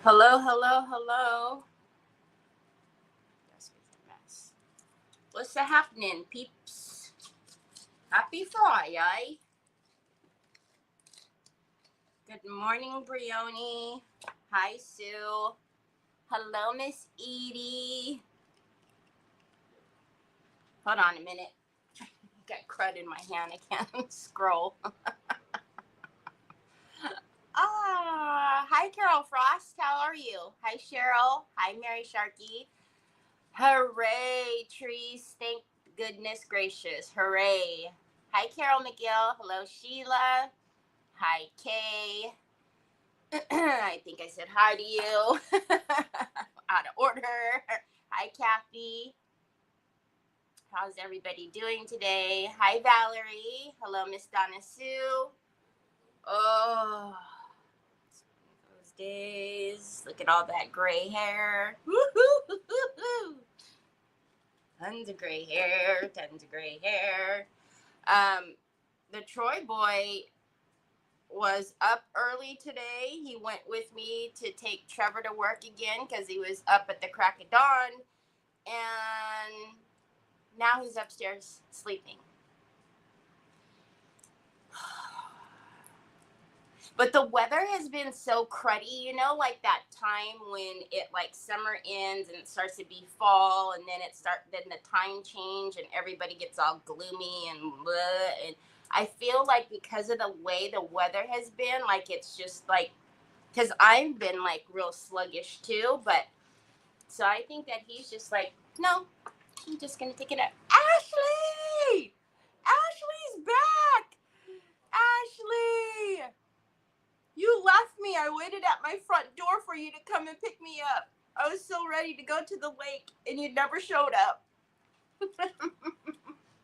Hello, hello, hello. That's a mess. What's happening, peeps? Happy Friday. Good morning, Brioni. Hi, Sue. Hello, Miss Edie. Hold on a minute. Got crud in my hand. I can't scroll. Hi, Carol Frost. How are you? Hi, Cheryl. Hi, Mary Sharkey. Hooray, trees. Thank goodness gracious. Hooray. Hi, Carol McGill. Hello, Sheila. Hi, Kay. I think I said hi to you. Out of order. Hi, Kathy. How's everybody doing today? Hi, Valerie. Hello, Miss Donna Sue. Oh, those days. Look at all that gray hair. Woo-hoo-hoo-hoo-hoo. Tons of gray hair. Tons of gray hair. The Troy boy was up early today. He went with me to take Trevor to work again because he was up at the crack of dawn. And now he's upstairs sleeping. But the weather has been so cruddy, you know, like that time when it like summer ends and it starts to be fall, and then then the time change and everybody gets all gloomy and blah. And I feel like because of the way the weather has been, like it's just like, because I've been like real sluggish too, but so I think that he's just like, no, I'm just gonna take it out. Ashley! Ashley's back! Ashley! You left me. I waited at my front door for you to come and pick me up. I was so ready to go to the lake, and you never showed up.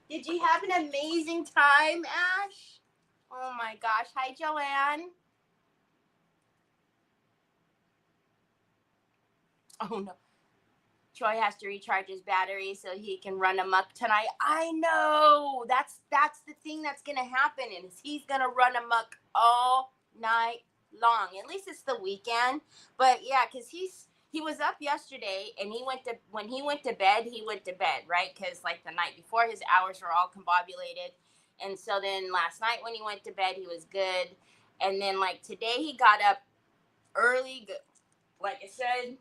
Did you have an amazing time, Ash? Oh, my gosh. Hi, Joanne. Oh, no. Troy has to recharge his battery so he can run amok tonight. I know. That's the thing that's going to happen, is he's going to run amok all night long. At least it's the weekend. But yeah, because he was up yesterday, and when he went to bed, right? Because like the night before, his hours were all combobulated. And so then last night when he went to bed, he was good. And then like today he got up early. Like I said,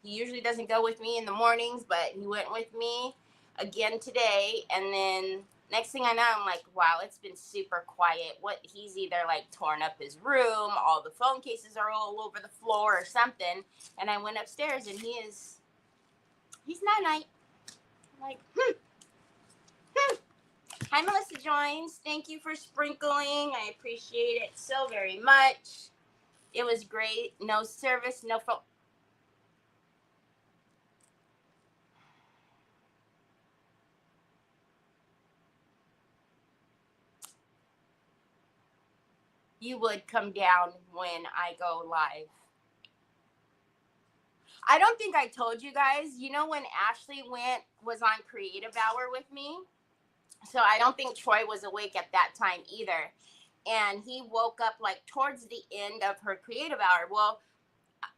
he usually doesn't go with me in the mornings, but he went with me again today. And then next thing I know, I'm like, wow, it's been super quiet. He's either like torn up his room, all the phone cases are all over the floor or something. And I went upstairs and he's night-night. I'm like, Hi, Melissa Joins. Thank you for sprinkling. I appreciate it so very much. It was great. No service, no phone. You would come down when I go live. I don't think I told you guys, you know, when Ashley was on creative hour with me. So I don't think Troy was awake at that time either. And he woke up like towards the end of her creative hour. Well,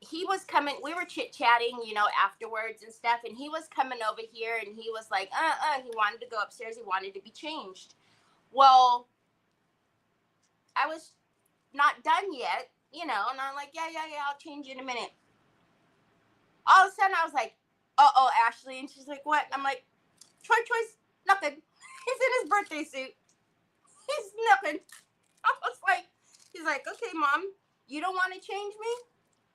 he was coming, we were chit-chatting, you know, afterwards and stuff. And he was coming over here and he was like, he wanted to go upstairs. He wanted to be changed. Well, I was not done yet, you know, and I'm like, yeah, I'll change you in a minute. All of a sudden I was like, uh-oh, Ashley. And she's like, what? And I'm like, Troy's nothing. He's in his birthday suit. He's nothing. I was like, he's like, okay, Mom, you don't want to change me?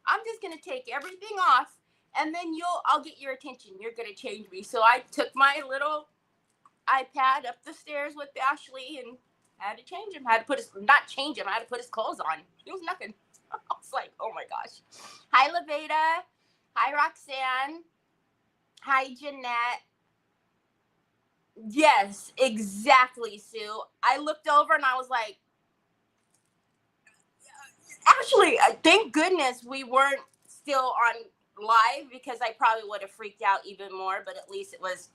I'm just going to take everything off, and then I'll get your attention. You're going to change me. So I took my little iPad up the stairs with Ashley and had to change him. I had to I had to put his clothes on. He was nothing. I was like, oh my gosh. Hi, Leveda. Hi, Roxanne. Hi, Jeanette. Yes, exactly, Sue. I looked over and I was like, Actually, thank goodness we weren't still on live, because I probably would have freaked out even more, but at least it was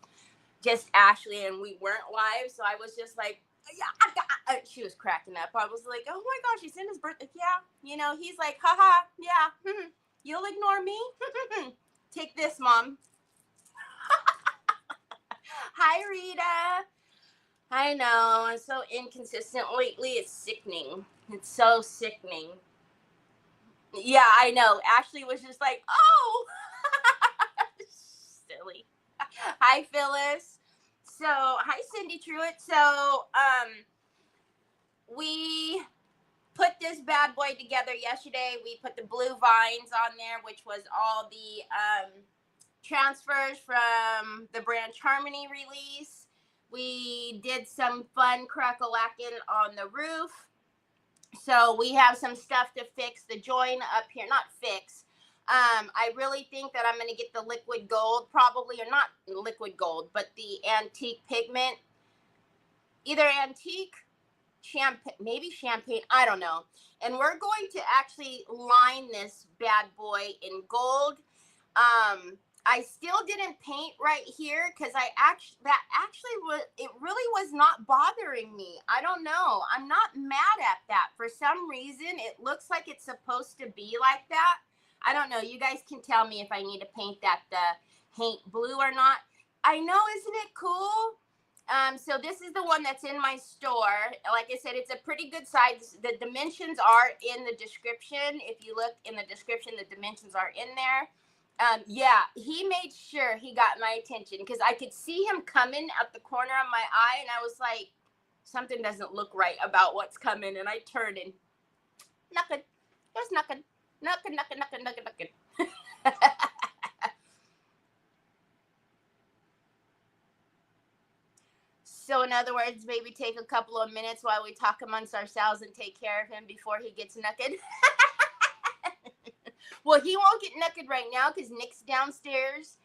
just Ashley, and we weren't live, so I was just like, yeah, she was cracking up. I was like, oh my gosh, he's in his birthday. Yeah, you know, he's like, haha, yeah, you'll ignore me. Take this, Mom. Hi, Rita. I know, I'm so inconsistent lately. It's sickening. It's so sickening. Yeah, I know. Ashley was just like, oh, silly. Hi, Phyllis. So, hi, Cindy Truitt. So, we put this bad boy together yesterday. We put the blue vines on there, which was all the transfers from the Branch Harmony release. We did some fun crack-a-lacking on the roof. So we have some stuff to fix the join up here. Not fix. I really think that I'm going to get the liquid gold, probably, or not liquid gold, but the antique pigment. Either antique, champagne, maybe champagne, I don't know. And we're going to actually line this bad boy in gold. I still didn't paint right here because it really was not bothering me. I don't know. I'm not mad at that. For some reason, it looks like it's supposed to be like that. I don't know. You guys can tell me if I need to paint that paint blue or not. I know, isn't it cool? So this is the one that's in my store. Like I said, it's a pretty good size. The dimensions are in the description. If you look in the description, the dimensions are in there. Yeah, he made sure he got my attention because I could see him coming at the corner of my eye, and I was like, something doesn't look right about what's coming. And I turned and nothing. There's nothing. Nothing. So in other words, maybe take a couple of minutes while we talk amongst ourselves and take care of him before he gets naked. Well, he won't get naked right now because Nick's downstairs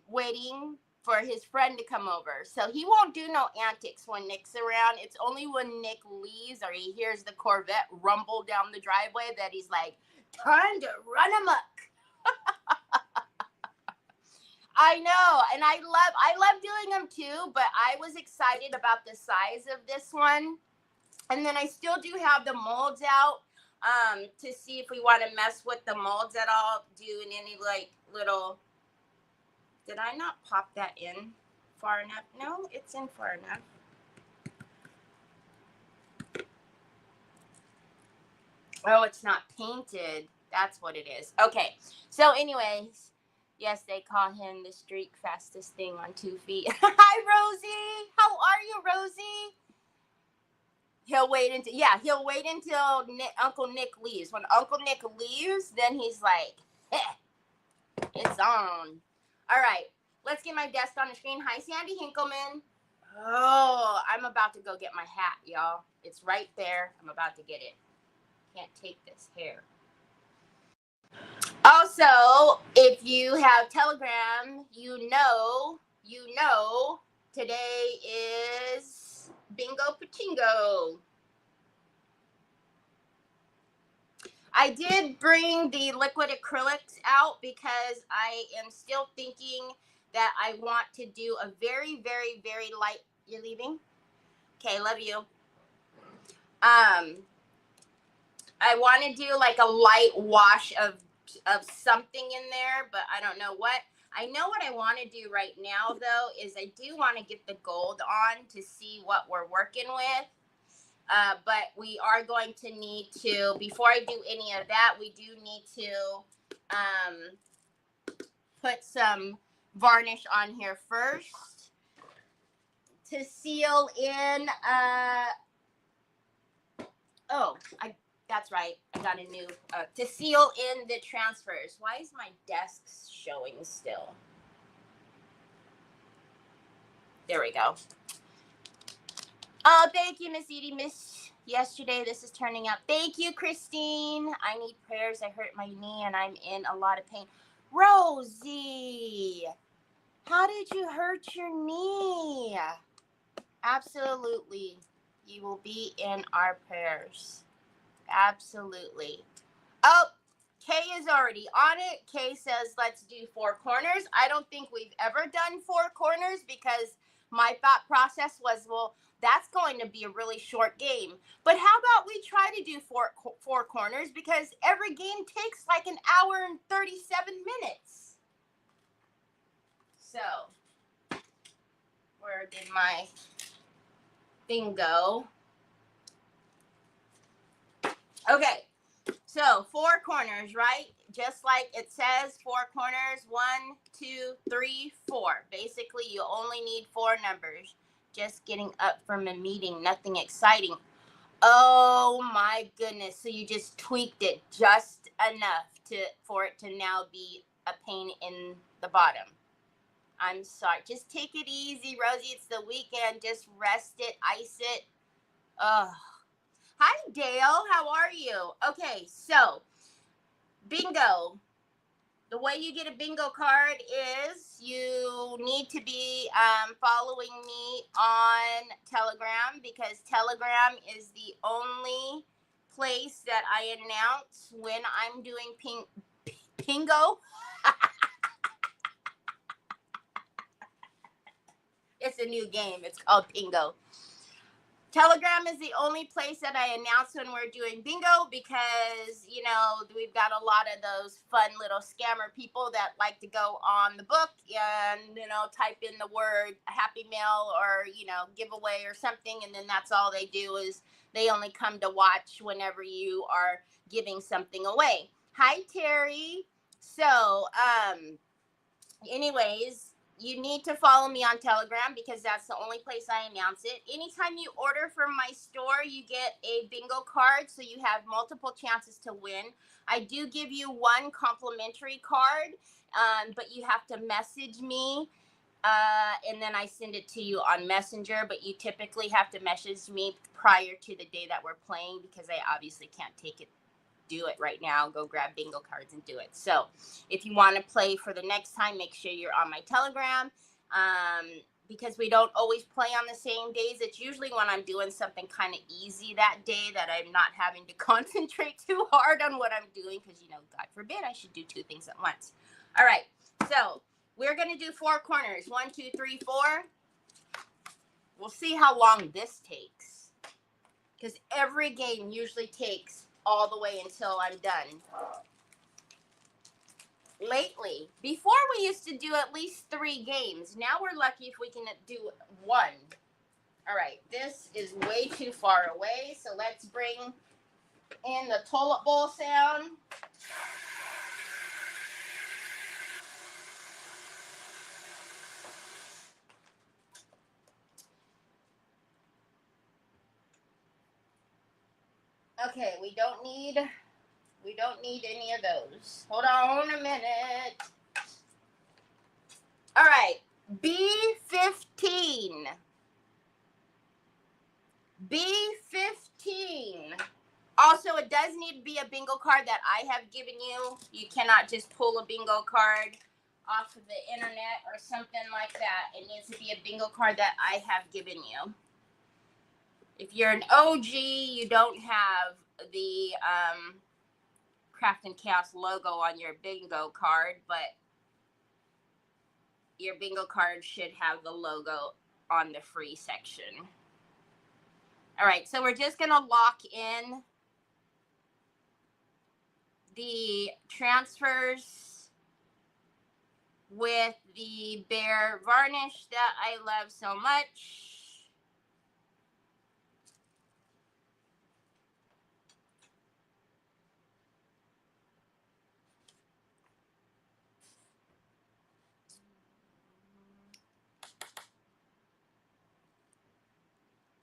waiting for his friend to come over. So he won't do no antics when Nick's around. It's only when Nick leaves or he hears the Corvette rumble down the driveway that he's like, time to run amok. I know, and I love doing them too, but I was excited about the size of this one. And then I still do have the molds out to see if we want to mess with the molds at all, doing any like little, did I not pop that in far enough? No, it's in far enough. Oh, it's not painted. That's what it is. Okay, so anyways, yes, they call him the street fastest thing on 2 feet. Hi, Rosie. How are you, Rosie? He'll wait until Uncle Nick leaves. When Uncle Nick leaves, then he's like, it's on. All right, let's get my desk on the screen. Hi, Sandy Hinkleman. Oh, I'm about to go get my hat, y'all. It's right there. I'm about to get it. Can't take this hair. Also, if you have Telegram, you know, today is Bingo Pachingo. I did bring the liquid acrylics out because I am still thinking that I want to do a very, very, very light. You're leaving? Okay, love you. I want to do like a light wash of something in there, but I don't know what. I know what I want to do right now, though, is I do want to get the gold on to see what we're working with. But we are going to need to, before I do any of that, we do need to put some varnish on here first to seal in. That's right. I got a new, to seal in the transfers. Why is my desk showing still? There we go. Oh, thank you, Miss Edie. Missed yesterday. This is turning up. Thank you, Christine. I need prayers. I hurt my knee and I'm in a lot of pain. Rosie, how did you hurt your knee? Absolutely. You will be in our prayers. Absolutely. Oh, Kay is already on it. Kay says, let's do 4 corners. I don't think we've ever done 4 corners because my thought process was, well, that's going to be a really short game. But how about we try to do four corners, because every game takes like an hour and 37 minutes. So, where did my thing go? Okay, so 4 corners, right? Just like it says, 4 corners, 1, 2, 3, 4. Basically, you only need 4 numbers. Just getting up from a meeting, nothing exciting. Oh my goodness. So you just tweaked it just enough for it to now be a pain in the bottom. I'm sorry. Just take it easy, Rosie. It's the weekend. Just rest it, ice it. Ugh. Hi, Dale. How are you? Okay, so bingo. The way you get a bingo card is you need to be following me on Telegram, because Telegram is the only place that I announce when I'm doing bingo. It's a new game. It's called bingo. Telegram is the only place that I announce when we're doing bingo, because, you know, we've got a lot of those fun little scammer people that like to go on the book and, you know, type in the word Happy Mail or, you know, giveaway or something. And then that's all they do, is they only come to watch whenever you are giving something away. Hi, Terry. So, anyways, you need to follow me on Telegram, because that's the only place I announce it. Anytime you order from my store, you get a bingo card, so you have multiple chances to win. I do give you 1 complimentary card, but you have to message me, and then I send it to you on Messenger. But you typically have to message me prior to the day that we're playing, because I obviously can't do it right now, go grab bingo cards and do it. So if you want to play for the next time, make sure you're on my Telegram, because we don't always play on the same days. It's usually when I'm doing something kind of easy that day that I'm not having to concentrate too hard on what I'm doing, because, you know, God forbid I should do 2 things at once. All right, so we're going to do 4 corners. 1, 2, 3, 4. We'll see how long this takes, because every game usually takes all the way until I'm done. Lately, before we used to do at least 3 games. Now we're lucky if we can do 1. All right, this is way too far away, so let's bring in the toilet bowl sound. Okay, we don't need any of those. Hold on a minute. All right, B15. B15. Also, it does need to be a bingo card that I have given you. You cannot just pull a bingo card off of the internet or something like that. It needs to be a bingo card that I have given you. If you're an OG, you don't have the Craft and Chaos logo on your bingo card, but your bingo card should have the logo on the free section. All right, so we're just going to lock in the transfers with the Bear varnish that I love so much.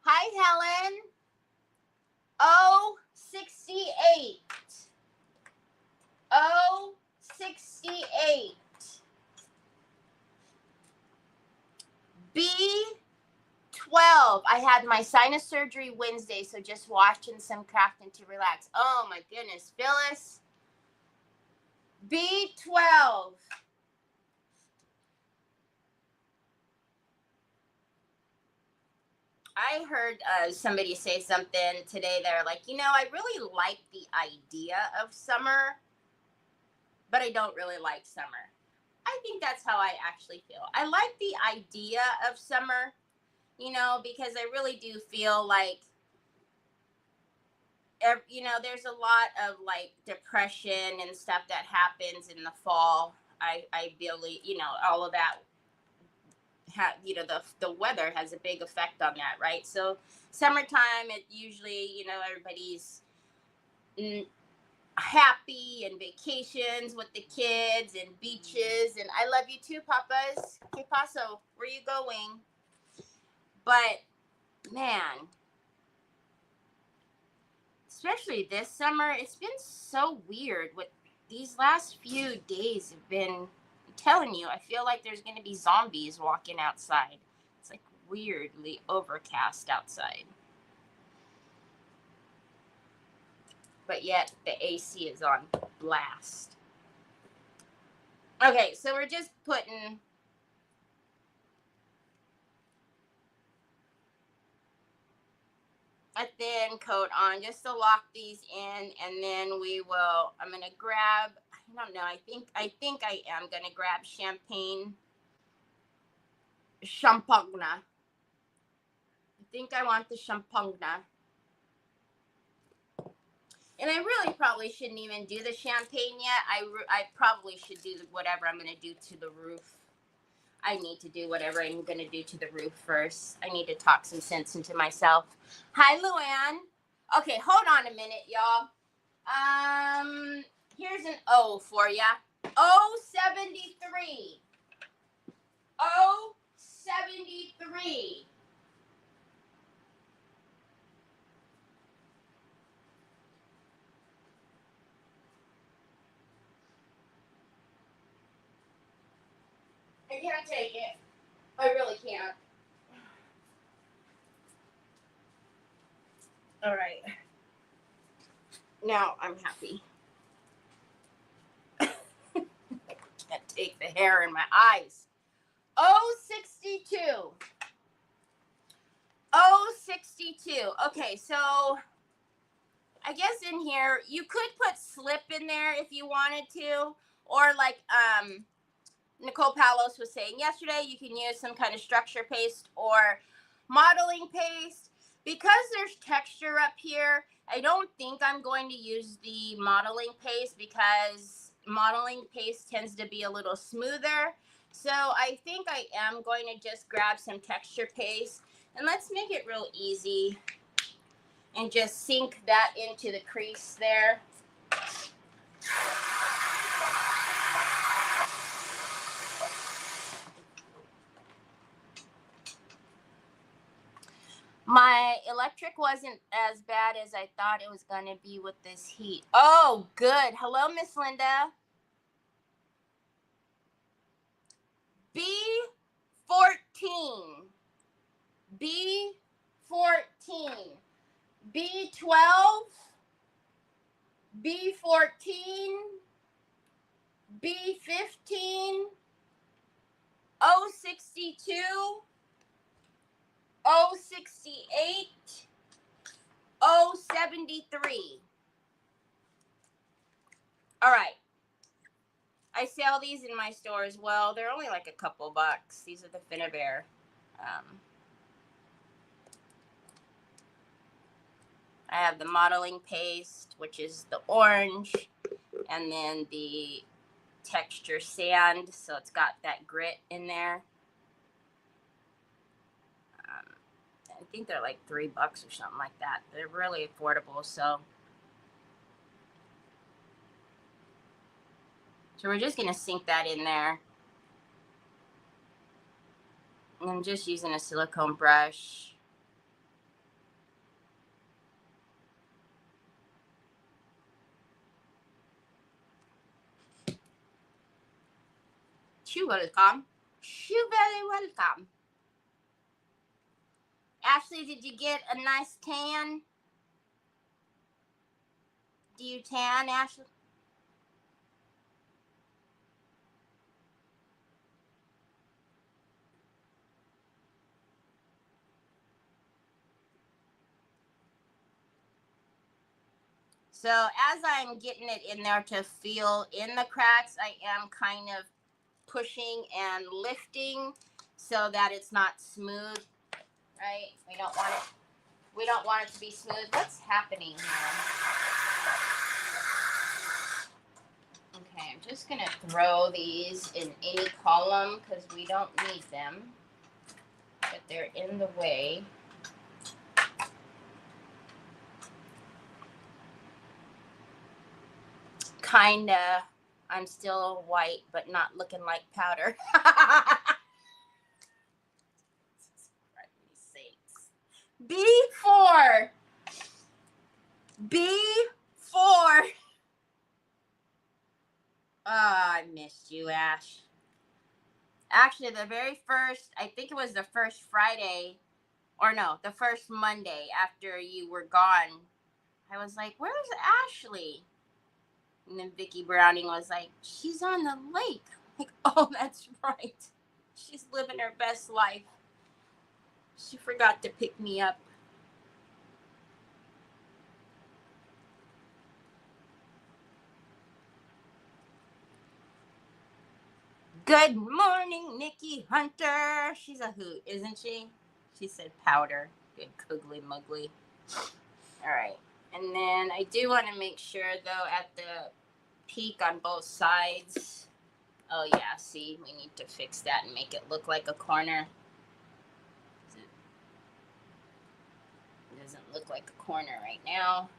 Hi, Helen. 068. 068. B12. I had my sinus surgery Wednesday, so just watching some crafting to relax. Oh my goodness, Phyllis. B12. I heard somebody say something today. They're like, you know, I really like the idea of summer, but I don't really like summer. I think that's how I actually feel. I like the idea of summer, because I really do feel like, there's a lot of like depression and stuff that happens in the fall. I believe, all of that, the weather has a big effect on that, right? So summertime, it usually, everybody's happy and vacations with the kids and beaches. And I love you too, Papas. Que paso? Where you going? But man, especially this summer, it's been so weird. With these last few days have been, I'm telling you, I feel like there's going to be zombies walking outside. It's like weirdly overcast outside. But yet the AC is on blast. Okay, so we're just putting a thin coat on just to lock these in, and then I'm gonna grab, I don't know, I think I am gonna grab champagne. I think I want the champagne. And I really probably shouldn't even do the champagne yet. I probably should do whatever I'm gonna do to the roof. I need to do whatever I'm going to do to the roof first. I need to talk some sense into myself. Hi, Luann. Okay, hold on a minute, y'all. Here's an O for ya. O73. O73. I can't take it. I really can't. All right. Now I'm happy. Can't take the hair in my eyes. O62. O62. Okay, so I guess in here you could put slip in there if you wanted to, or like Nicole Palos was saying yesterday, you can use some kind of structure paste or modeling paste. Because there's texture up here, I don't think I'm going to use the modeling paste because modeling paste tends to be a little smoother. So I think I am going to just grab some texture paste, and let's make it real easy and just sink that into the crease there. My electric wasn't as bad as I thought it was going to be with this heat. Oh, good. Hello, Miss Linda. B14. B14. B12. B14. B15. O62. O68. O73. All right. I sell these in my store as well. They're only like a couple bucks. These are the Finnabair. I have the modeling paste, which is the orange, and then the texture sand, so it's got that grit in there. I think they're like $3 or something like that. They're really affordable, so we're just gonna sink that in there. And I'm just using a silicone brush. You're welcome. You're very welcome. Ashley, did you get a nice tan? Do you tan, Ashley? So as I'm getting it in there to feel in the cracks, I am kind of pushing and lifting so that it's not smooth, right? We don't want it to be smooth. What's happening here? Okay, I'm just gonna throw these in any column because we don't need them, but they're in the way. Kinda. I'm still white, but not looking like powder. B4. B4. Oh, I missed you, Ash. Actually, the very first, I think it was the first Friday, or no, the first Monday after you were gone, I was like, where's Ashley? And then Vicky Browning was like, she's on the lake. Like, oh, that's right. She's living her best life. She forgot to pick me up. Good morning, Nikki Hunter. She's a hoot, isn't she? She said powder. Good googly muggly. All right. And then I do want to make sure, though, at the peak on both sides. Oh, yeah. See, we need to fix that and make it look like a corner. It doesn't look like a corner right now.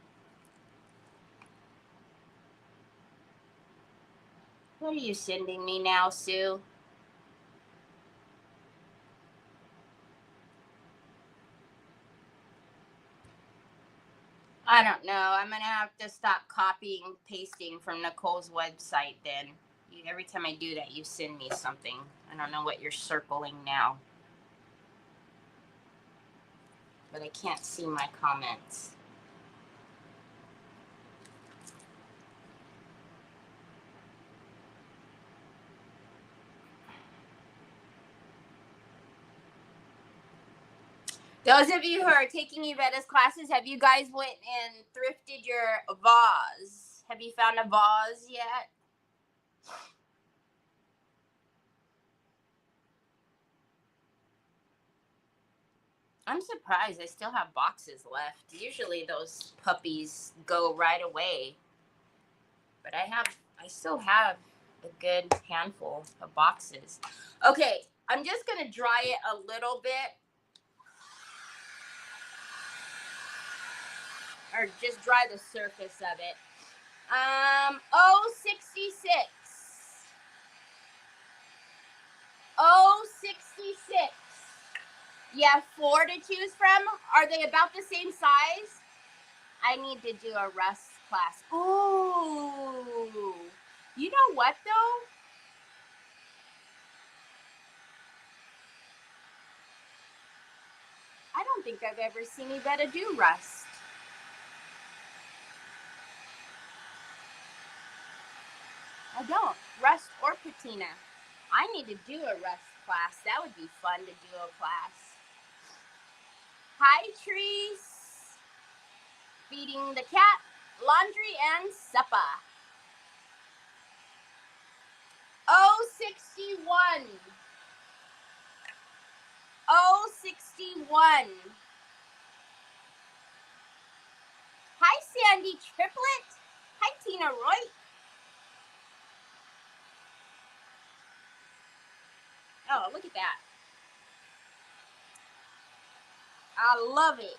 What are you sending me now, Sue? I don't know. I'm going to have to stop copying and pasting from Nicole's website then. Every time I do that, you send me something. I don't know what you're circling now. But I can't see my comments. Those of you who are taking Yvetta's classes, have you guys went and thrifted your vase? Have you found a vase yet? I'm surprised I still have boxes left. Usually those puppies go right away. But I still have a good handful of boxes. Okay, I'm just going to dry it a little bit. Or just dry the surface of it. 066. 066. You have 4 to choose from. Are they about the same size? I need to do a Russ class. Ooh. You know what, though? I don't think I've ever seen Yvetta do rust. I don't. Rust or patina. I need to do a rust class. That would be fun to do a class. Hi, Trees. Feeding the cat, laundry, and supper. 061. 061. Hi, Sandy Triplet. Hi, Tina Roy. Oh, look at that. I love it.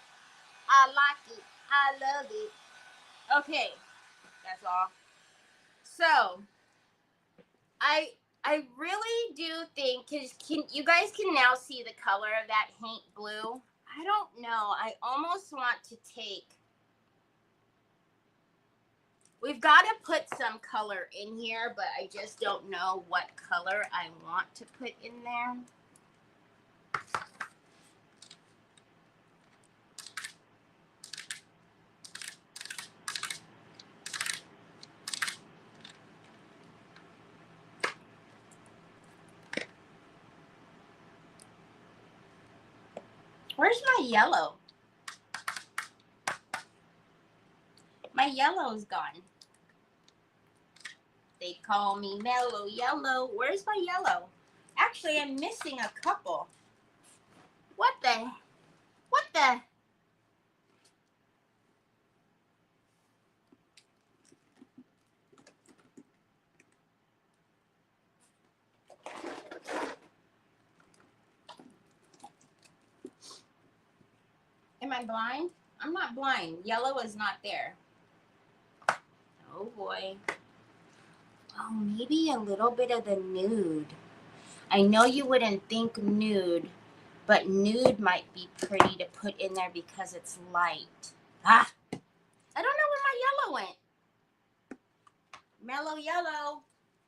I like it. I love it. Okay, that's all. So, I really do think, because you guys can now see the color of that Haint Blue. I don't know. I almost want to take, we've got to put some color in here, but I just don't know what color I want to put in there. Where's my yellow? My yellow's gone. They call me mellow yellow. Where's my yellow? Actually, I'm missing a couple. What the? What the? Am I blind? I'm not blind. Yellow is not there. Oh boy. Oh, maybe a little bit of the nude. I know you wouldn't think nude, but nude might be pretty to put in there because it's light. Ah, I don't know where my yellow went. Mellow yellow,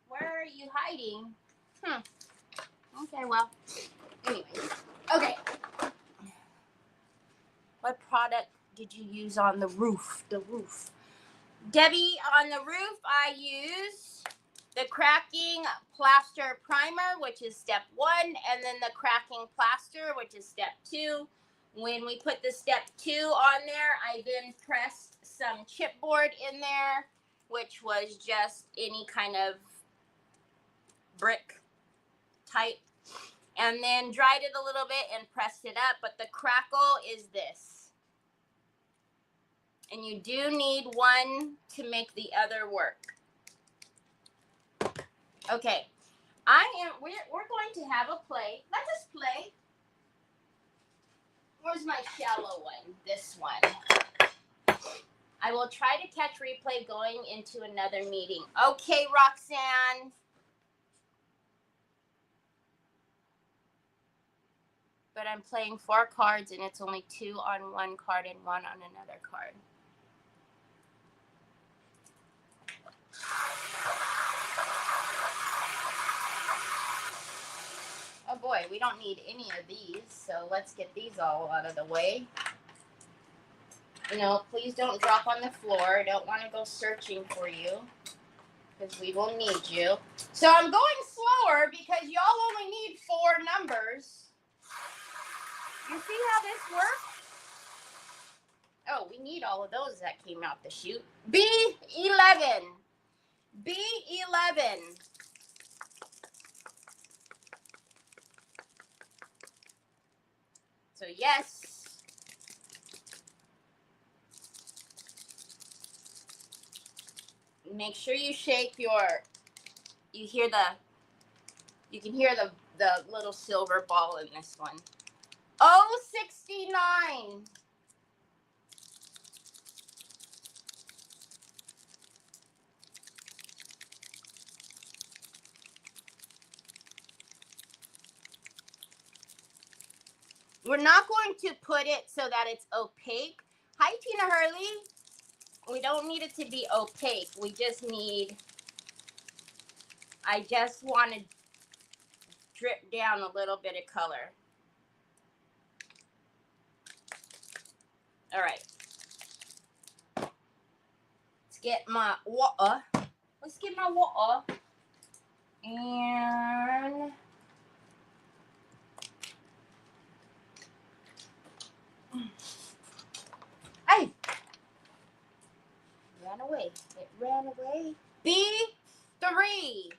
where are you hiding? Okay, well, anyways. Okay. What product did you use on the roof? The roof. Debbie, on the roof, I use the cracking plaster primer, which is step 1, and then the cracking plaster, which is step 2. When we put the step 2 on there, I then pressed some chipboard in there, which was just any kind of brick type, and then dried it a little bit and pressed it up. But the crackle is this. And you do need one to make the other work. Okay, we're going to have a play. Let us play. Where's my shallow one? This one. I will try to catch replay going into another meeting. Okay, Roxanne. But I'm playing 4 cards and it's only 2 on one card and 1 on another card. Oh boy, we don't need any of these, so let's get these all out of the way. You know, please don't drop on the floor. I don't want to go searching for you because we will need you. So I'm going slower because y'all only need 4 numbers. You see how this works? Oh, we need all of those that came out the chute. B11. B11. So yes. Make sure you shake your, you can hear the little silver ball in this one. 069. We're not going to put it so that it's opaque. Hi, Tina Hurley. We don't need it to be opaque. We just need, I just want to drip down a little bit of color. All right. Let's get my water. And hey, ran away. It ran away. B3.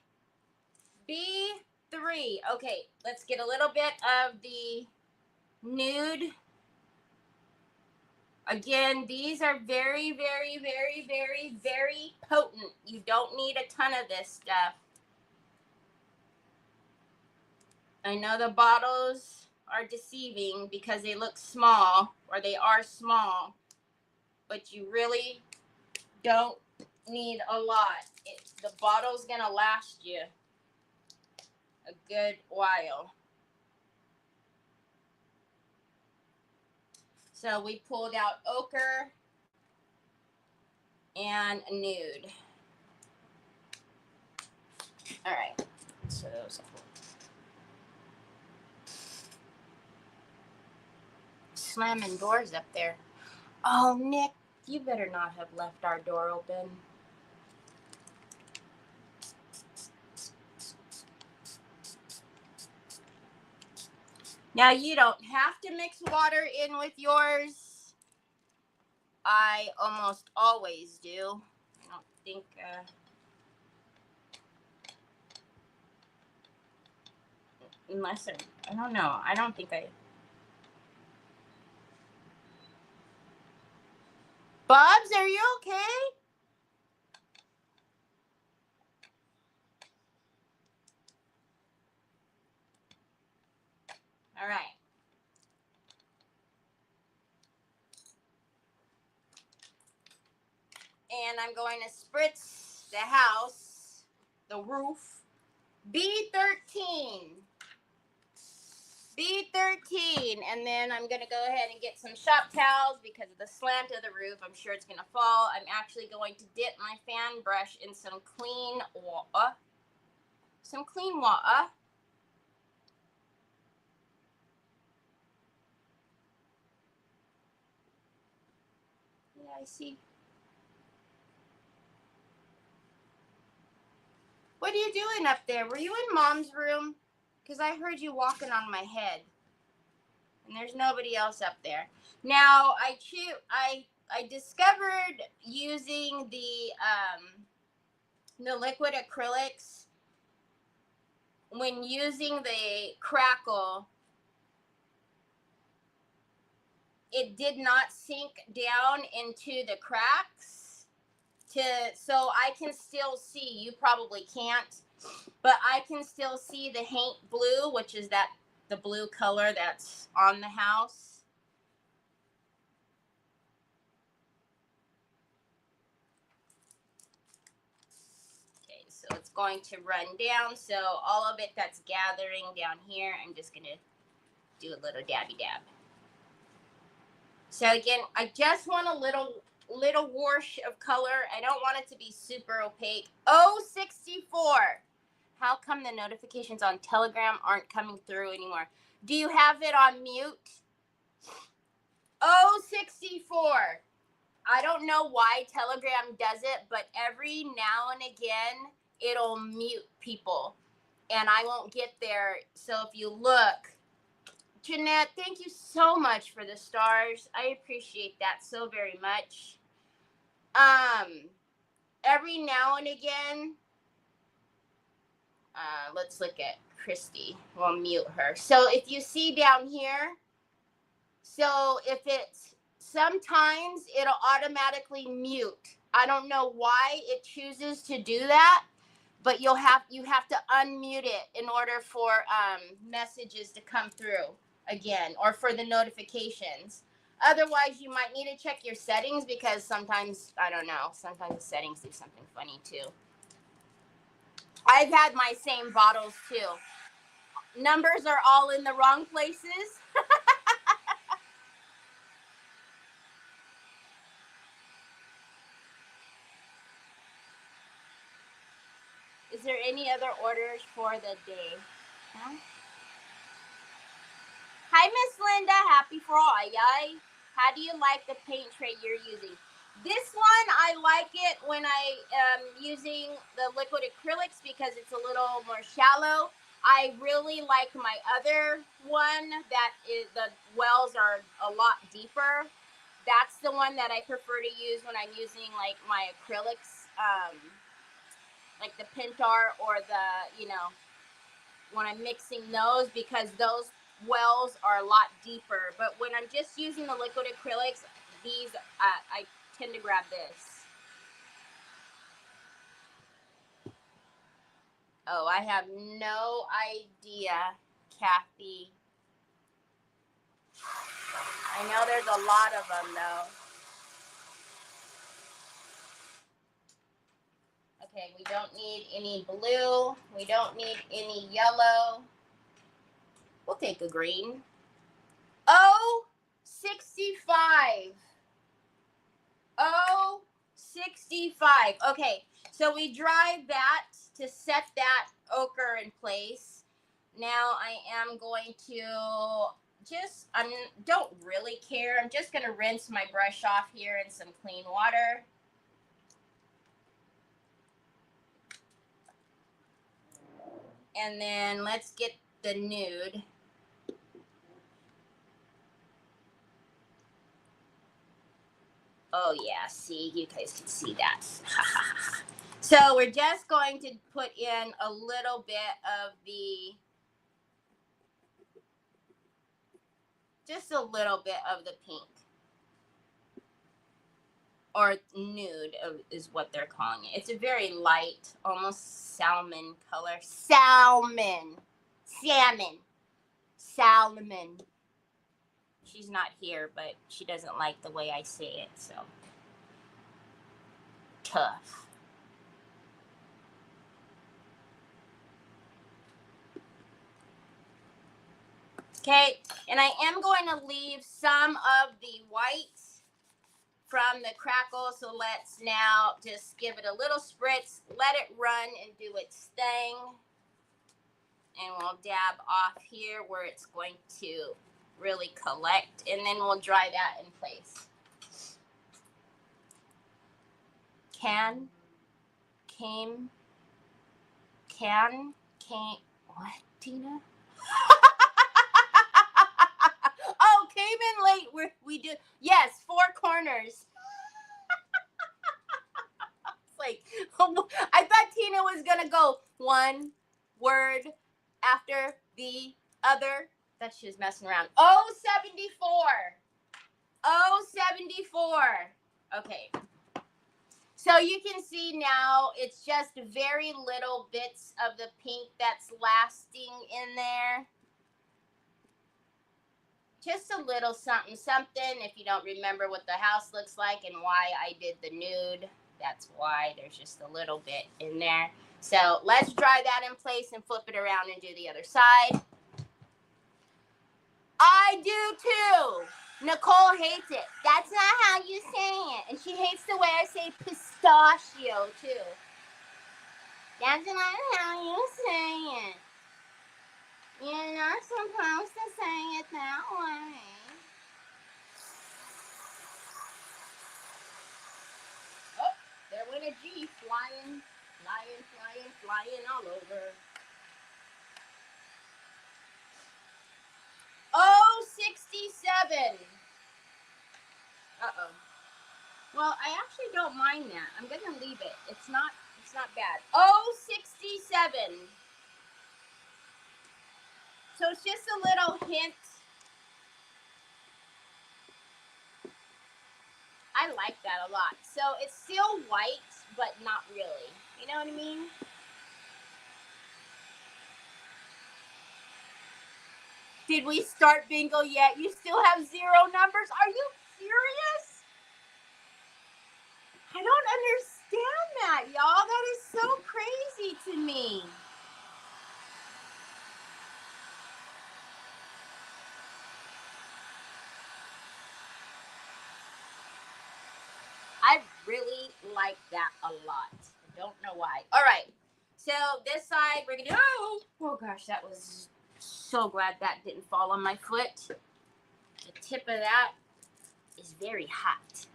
B3. Okay, let's get a little bit of the nude. Again, these are very, very, very, very, very potent. You don't need a ton of this stuff. I know the bottles are deceiving because they look small, or they are small, but you really don't need a lot. The bottle's gonna last you a good while. So we pulled out ochre and nude. All right, so those slamming doors up there. Oh, Nick, you better not have left our door open. Now, you don't have to mix water in with yours. I almost always do. I don't think, unless I don't know. I don't think I. Bubs, are you okay? All right. And I'm going to spritz the house, the roof, B13. B13. And then I'm going to go ahead and get some shop towels because of the slant of the roof. I'm sure it's going to fall. I'm actually going to dip my fan brush in some clean water. Some clean water. Yeah, I see. What are you doing up there? Were you in Mom's room? Because I heard you walking on my head. And there's nobody else up there. Now, I discovered using the liquid acrylics when using the crackle. It did not sink down into the cracks so I can still see. You probably can't, but I can still see the haint blue, which is the blue color that's on the house. Okay, so it's going to run down. So all of it that's gathering down here, I'm just going to do a little dabby dab. So again, I just want a little wash of color. I don't want it to be super opaque. 064. How come the notifications on Telegram aren't coming through anymore? Do you have it on mute? 064. I don't know why Telegram does it, but every now and again, it'll mute people. And I won't get there. So if you look, Jeanette, thank you so much for the stars. I appreciate that so very much. Every now and again, let's look at Christy. We'll mute her. So if you see down here, so if it's, sometimes it'll automatically mute. I don't know why it chooses to do that, but you have to unmute it in order for messages to come through again, or for the notifications. Otherwise, you might need to check your settings because sometimes, I don't know, sometimes the settings do something funny too. I've had my same bottles too. Numbers are all in the wrong places. Is there any other orders for the day? Huh? Hi, Miss Linda. Happy Friday. How do you like the paint tray you're using? This one, I like it when I am using the liquid acrylics because it's a little more shallow. I really like my other one that is, the wells are a lot deeper. That's the one that I prefer to use when I'm using like my acrylics, like the Pintar or the, when I'm mixing those, because those wells are a lot deeper. But when I'm just using the liquid acrylics, these, I tend to grab this. Oh, I have no idea, Kathy. I know there's a lot of them, though. Okay, we don't need any blue. We don't need any yellow. We'll take a green. 065. 065. Okay, so we dried that to set that ochre in place. Now I am going to don't really care. I'm just going to rinse my brush off here in some clean water. And then let's get the nude. Oh yeah, see, you guys can see that. So we're just going to put in a little bit of just a little bit of the pink. Or nude is what they're calling it. It's a very light, almost salmon color. Salmon. She's not here, but she doesn't like the way I say it, so. Tough. Okay, and I am going to leave some of the white from the crackle, so let's now just give it a little spritz, let it run and do its thing, and we'll dab off here where it's going to really collect, and then we'll dry that in place. What, Tina? Oh, came in late. We do, yes, 4 corners. It's like, I thought Tina was gonna go one word after the other. That she was messing around. 074. 074. Okay. So you can see now it's just very little bits of the pink that's lasting in there. Just a little something, something. If you don't remember what the house looks like and why I did the nude, that's why. There's just a little bit in there. So let's dry that in place and flip it around and do the other side. I do too. Nicole hates it. That's not how you say it. And she hates the way I say pistachio too. That's not how you say it. You're not supposed to say it that way. Oh, there went a G flying all over. 067. Uh-oh. Well, I actually don't mind that. I'm going to leave it. It's not bad. 067. So it's just a little hint. I like that a lot. So it's still white, but not really. You know what I mean? Did we start bingo yet? You still have 0 numbers? Are you serious? I don't understand that, y'all. That is so crazy to me. I really like that a lot. I don't know why. All right. So this side, we're going to... Oh, gosh, that was... So glad that didn't fall on my foot. The tip of that is very hot.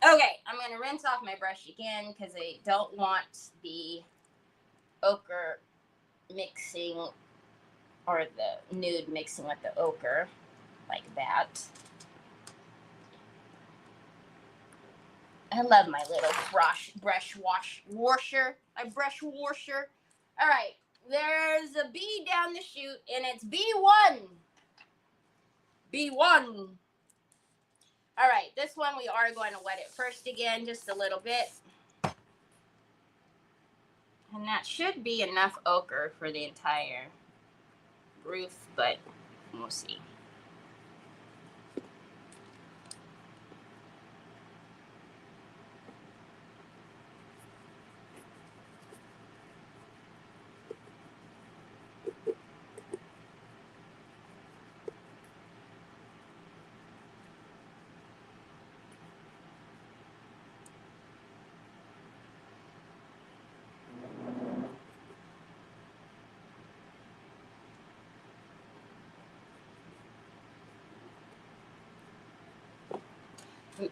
Okay, I'm going to rinse off my brush again because I don't want the ochre mixing or the nude mixing with the ochre like that. I love my little brush washer. My brush washer. All right, there's a B down the chute, and it's B1. B1. All right, this one we are going to wet it first again, just a little bit. And that should be enough ochre for the entire roof, but we'll see.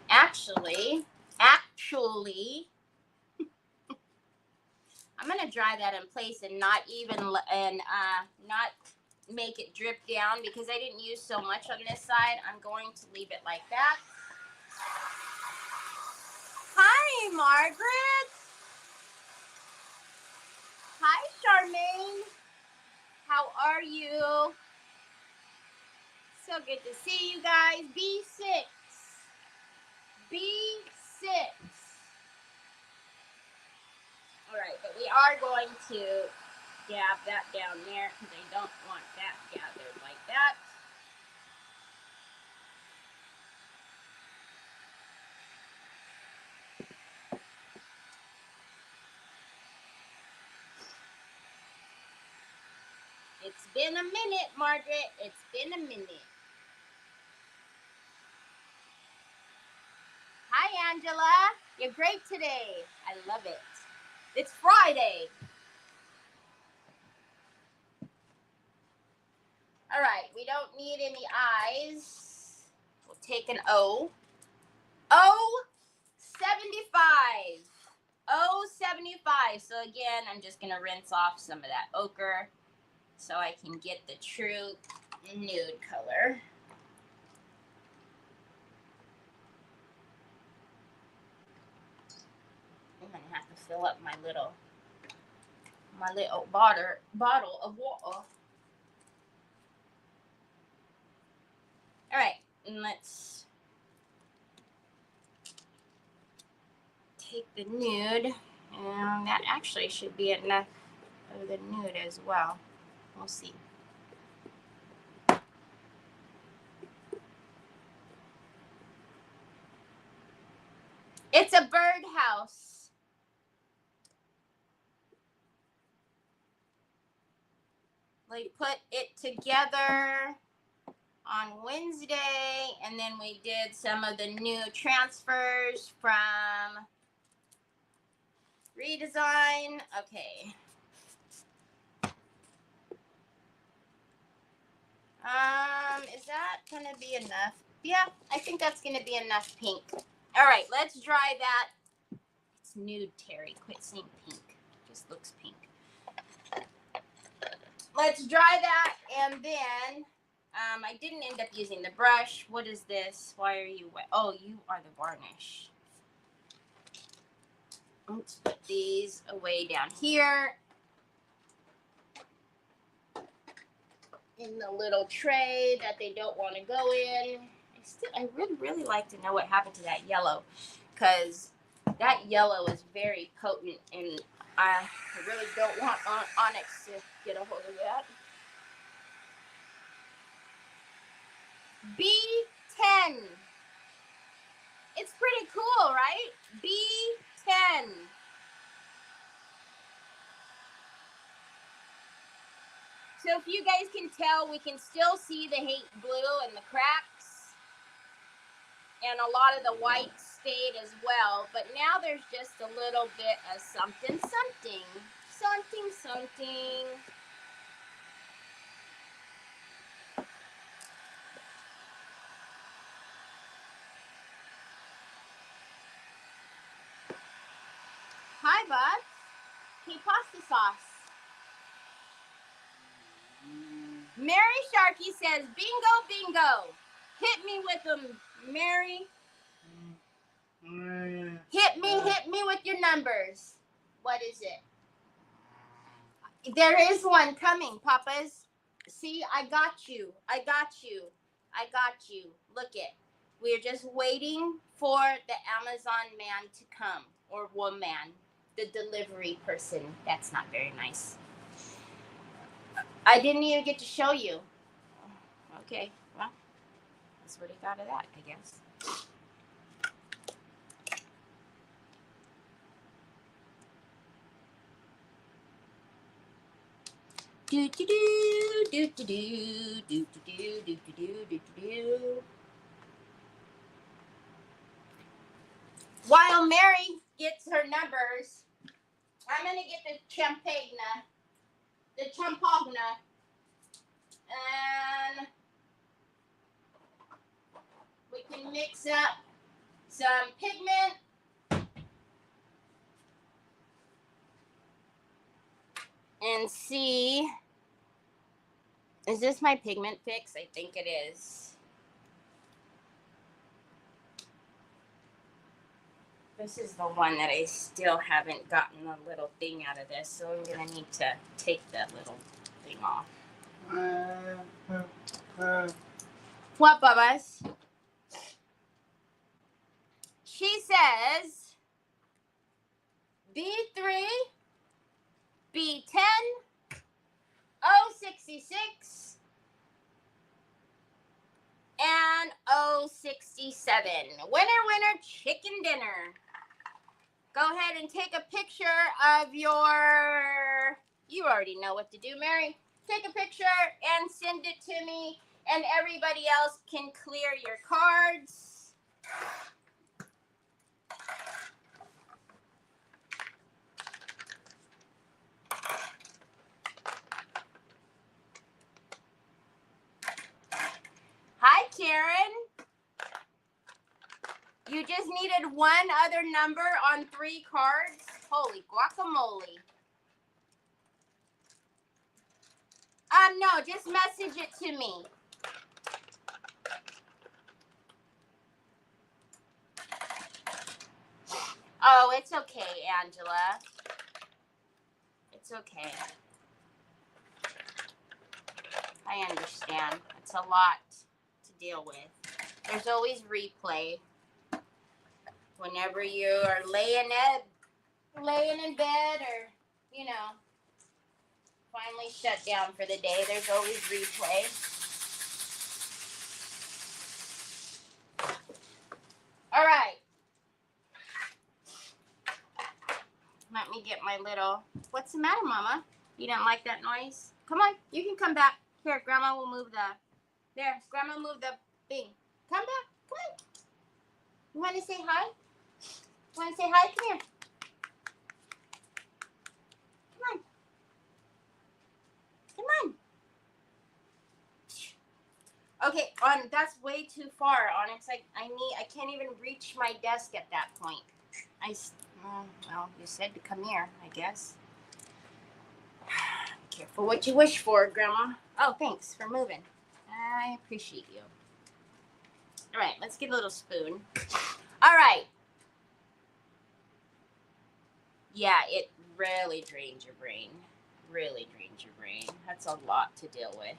Actually, I'm gonna dry that in place and not make it drip down because I didn't use so much on this side. I'm going to leave it like that. Hi, Margaret. Hi, Charmaine. How are you? So good to see you guys. B6. B6. All right, but we are going to dab that down there because I don't want that gathered like that. It's been a minute, Margaret. It's been a minute. Hi, Angela. You're great today. I love it. It's Friday. All right, we don't need any eyes. We'll take an O. O 75. O 75. So again, I'm just going to rinse off some of that ochre so I can get the true nude color. I'm going to have to fill up my little bottle of water. All right, and let's take the nude, and that actually should be enough of the nude as well. We'll see. It's a birdhouse. We put it together on Wednesday, and then we did some of the new transfers from redesign. Okay. Is that gonna be enough? Yeah, I think that's gonna be enough pink. All right, let's dry that. It's nude, Terry. Quit saying pink. It just looks pink. Let's dry that, and then I didn't end up using the brush. What is this? Why are you wet? Oh, you are the varnish. Let's put these away down here in the little tray that they don't want to go in. I would really like to know what happened to that yellow, because that yellow is very potent, and I really don't want Onyx to get a hold of that. B10. It's pretty cool, right? B10. So if you guys can tell, we can still see the hate blue and the cracks. And a lot of the white stayed as well. But now there's just a little bit of something, something. Something, something. Hi, bud. Hey, pasta sauce. Mary Sharkey says, bingo, bingo. Hit me with them, Mary. Hit me with your numbers. What is it? There is one coming, Papas. See, I got you. I got you. I got you. Look it. We're just waiting for the Amazon man to come, or woman, the delivery person. That's not very nice. I didn't even get to show you. Okay, well, that's what he got of that, I guess. Do do do do do do do do do do do do. While Mary gets her numbers, I'm gonna get the champagne, and we can mix up some pigment. And see Is this my pigment fix? I think it is. This is the one that I still haven't gotten the little thing out of this, so I'm going to need to take that little thing off. What, Bubba's? She says B3, B10, 066, and 067. Winner, winner, chicken dinner. Go ahead and take a picture of your, you already know what to do, Mary. Take a picture and send it to me, and everybody else can clear your cards. Hi, Karen. You just needed one other number on 3 cards? Holy guacamole. No, just message it to me. Oh, it's okay, Angela. It's okay. I understand. It's a lot to deal with. There's always replay. Whenever you are laying in bed or, you know, finally shut down for the day, there's always replay. All right. Let me get my little, what's the matter, Mama? You didn't like that noise? Come on, you can come back. Here, Grandma will move Grandma move the thing. Come back, come on. You want to say hi? You want to say hi? Come here. Come on. Okay, that's way too far, Onyx. I can't even reach my desk at that point. Well, you said to come here, I guess. Careful what you wish for, Grandma. Oh, thanks for moving. I appreciate you. All right, let's get a little spoon. All right. Yeah, it really drains your brain. Really drains your brain. That's a lot to deal with.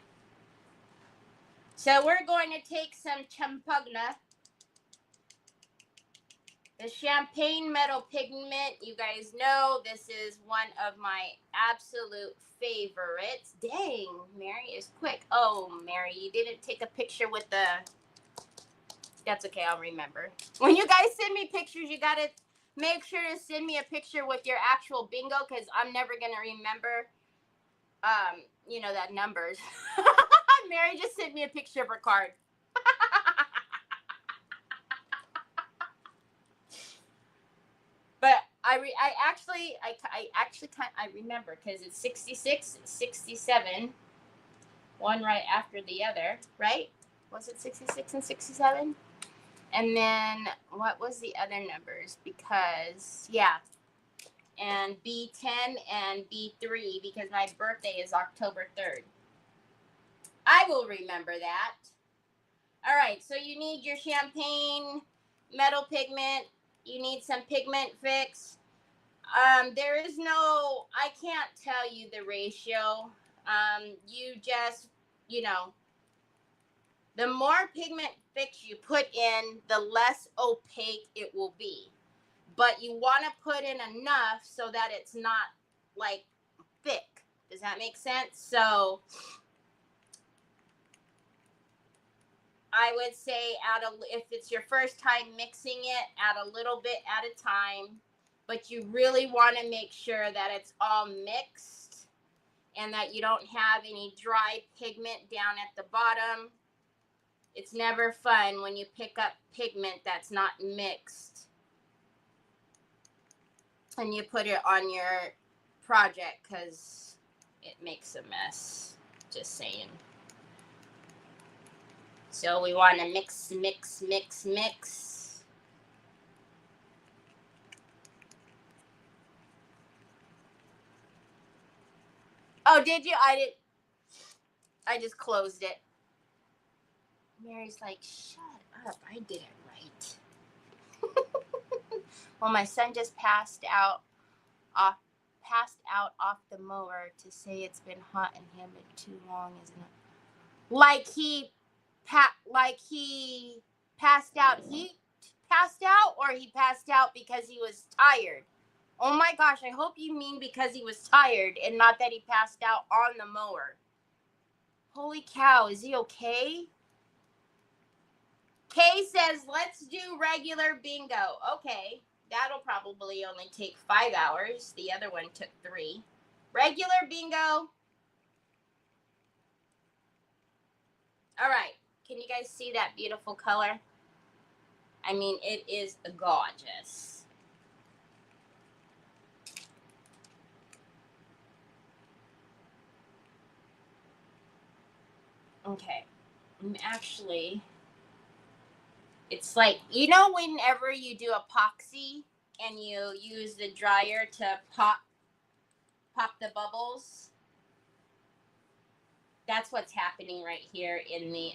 So we're going to take some champagne. The champagne metal pigment, you guys know this is one of my absolute favorites. Dang, Mary is quick. Oh, Mary, you didn't take a picture with the... That's okay, I'll remember. When you guys send me pictures, you got to make sure to send me a picture with your actual bingo, because I'm never going to remember, you know, that numbers. Mary just sent me a picture of her card. But I remember, because it's 66, 67, one right after the other, right? Was it 66 and 67? And then what was the other numbers? Because, yeah, and B10 and B3, because my birthday is October 3rd. I will remember that. All right, so you need your champagne metal pigment. You need some pigment fix. There is no, I can't tell you the ratio. You just, you know, the more pigment fix you put in, the less opaque it will be. But you want to put in enough so that it's not like thick. Does that make sense? So I would say if it's your first time mixing it, add a little bit at a time. But you really want to make sure that it's all mixed and that you don't have any dry pigment down at the bottom. It's never fun when you pick up pigment that's not mixed and you put it on your project, because it makes a mess. Just saying. So we want to mix, mix, mix, mix. Oh, did you? I did. I just closed it. Mary's like, shut up. I did it right. Well, my son just passed out off the mower to say it's been hot and humid too long, isn't it? Like he passed out. He passed out, or he passed out because he was tired. Oh my gosh, I hope you mean because he was tired and not that he passed out on the mower. Holy cow, is he okay? Kay says, let's do regular bingo. Okay, that'll probably only take 5 hours. The other one took 3. Regular bingo. All right, can you guys see that beautiful color? I mean, it is gorgeous. Okay, I'm actually... It's like, you know, whenever you do epoxy and you use the dryer to pop the bubbles, that's what's happening right here in the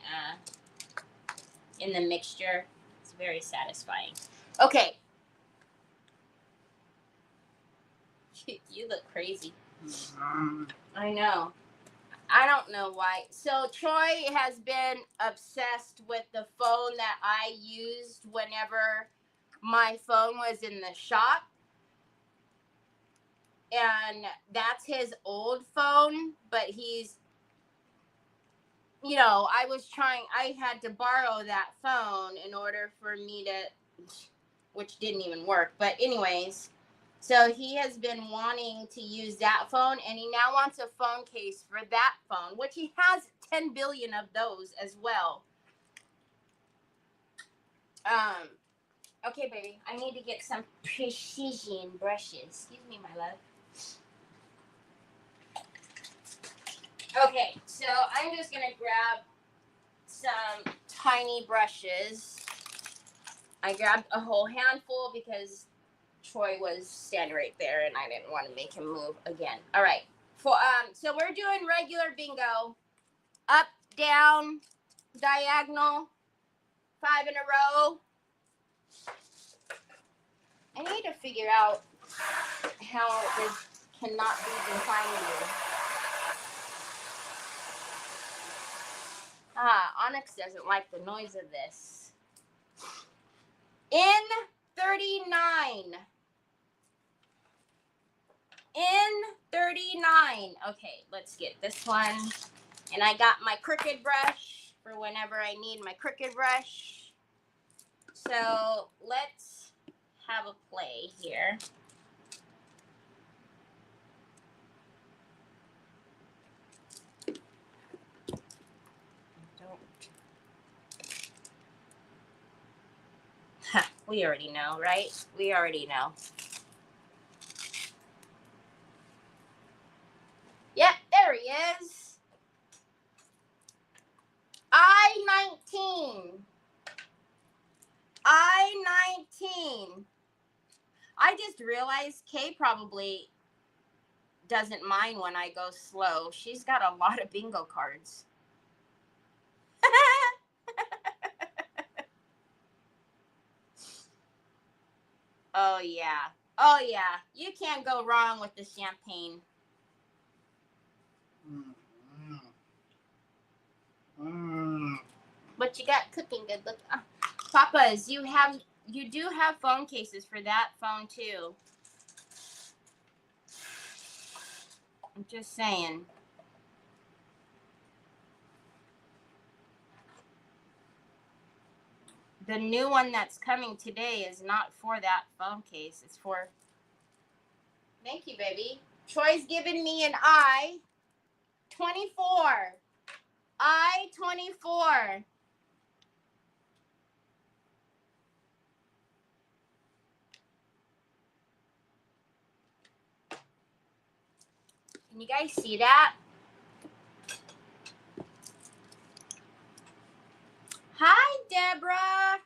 mixture. It's very satisfying. Okay. You look crazy. I know. I don't know why. So Troy has been obsessed with the phone that I used whenever my phone was in the shop. And that's his old phone, but he's, you know, I had to borrow that phone in order for me to, which didn't even work. But anyways, so he has been wanting to use that phone, and he now wants a phone case for that phone, which he has 10 billion of those as well. Okay, baby, I need to get some precision brushes. Excuse me, my love. Okay, so I'm just going to grab some tiny brushes. I grabbed a whole handful because Troy was standing right there and I didn't want to make him move again. All right. So we're doing regular bingo. Up, down, diagonal, 5 in a row. I need to figure out how this cannot be behind you. Onyx doesn't like the noise of this. In 39. In 39. Okay, let's get this one. And I got my Cricut brush for whenever I need my Cricut brush. So let's have a play here. We already know, right? We already know. Yep, there he is. I-19. I-19. I just realized Kay probably doesn't mind when I go slow. She's got a lot of bingo cards. Oh, yeah. Oh, yeah. You can't go wrong with the champagne. What you got cooking good? Look, Papas, you do have phone cases for that phone too. I'm just saying. The new one that's coming today is not for that phone case. It's for... Thank you, baby. Troy's giving me an I-24. I-24. Can you guys see that? Hi, Deborah.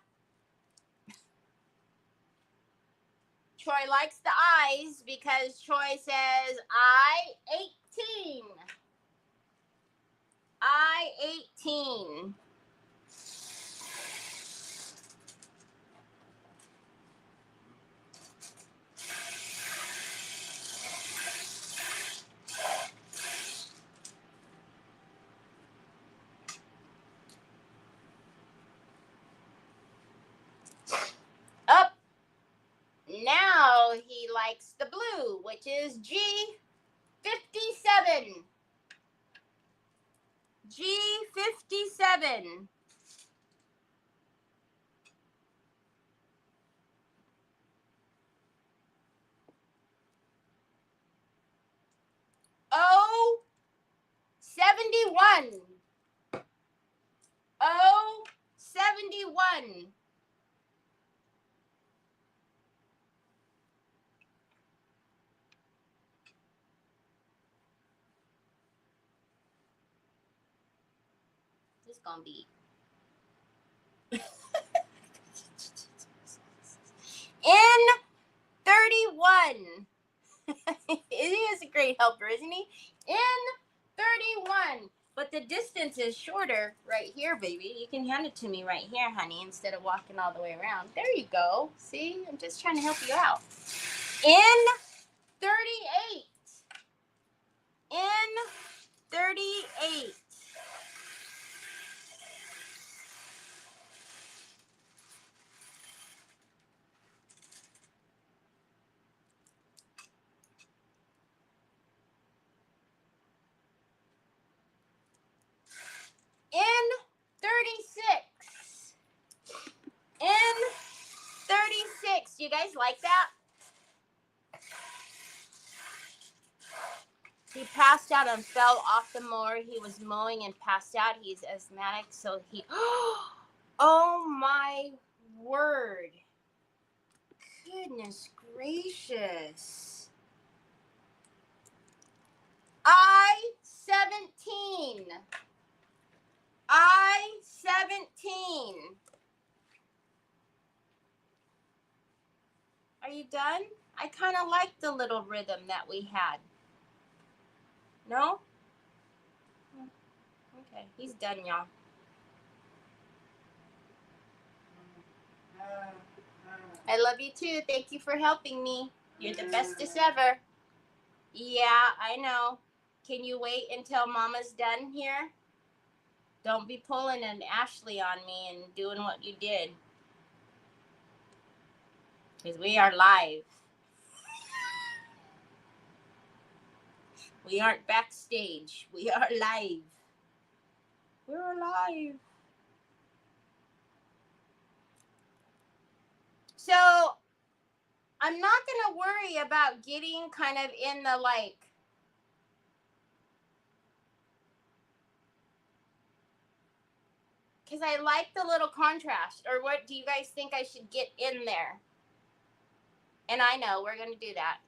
Troy likes the eyes because Troy says I-18. I-18. Up. Now he likes the blue, which is G57. G57. O71. O71. This is gonna be N31. He is a great helper, isn't he? N31. But the distance is shorter right here, baby. You can hand it to me right here, honey, instead of walking all the way around. There you go. See? I'm just trying to help you out. N38. N38. N36. N36. You guys like that? He passed out and fell off the mower. He was mowing and passed out. He's asthmatic, so he... Oh, my word. Goodness gracious. I-17. I-17. Are you done? I kind of like the little rhythm that we had. No? Okay, he's done, y'all. I love you too. Thank you for helping me. You're the bestest ever. Yeah, I know. Can you wait until Mama's done here? Don't be pulling an Ashley on me and doing what you did. Because we are live. We aren't backstage. We are live. We're alive. So, I'm not going to worry about getting kind of in the like, because I like the little contrast. Or what do you guys think I should get in there? And I know we're going to do that.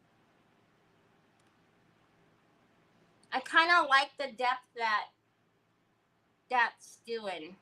I kind of like the depth that that's doing.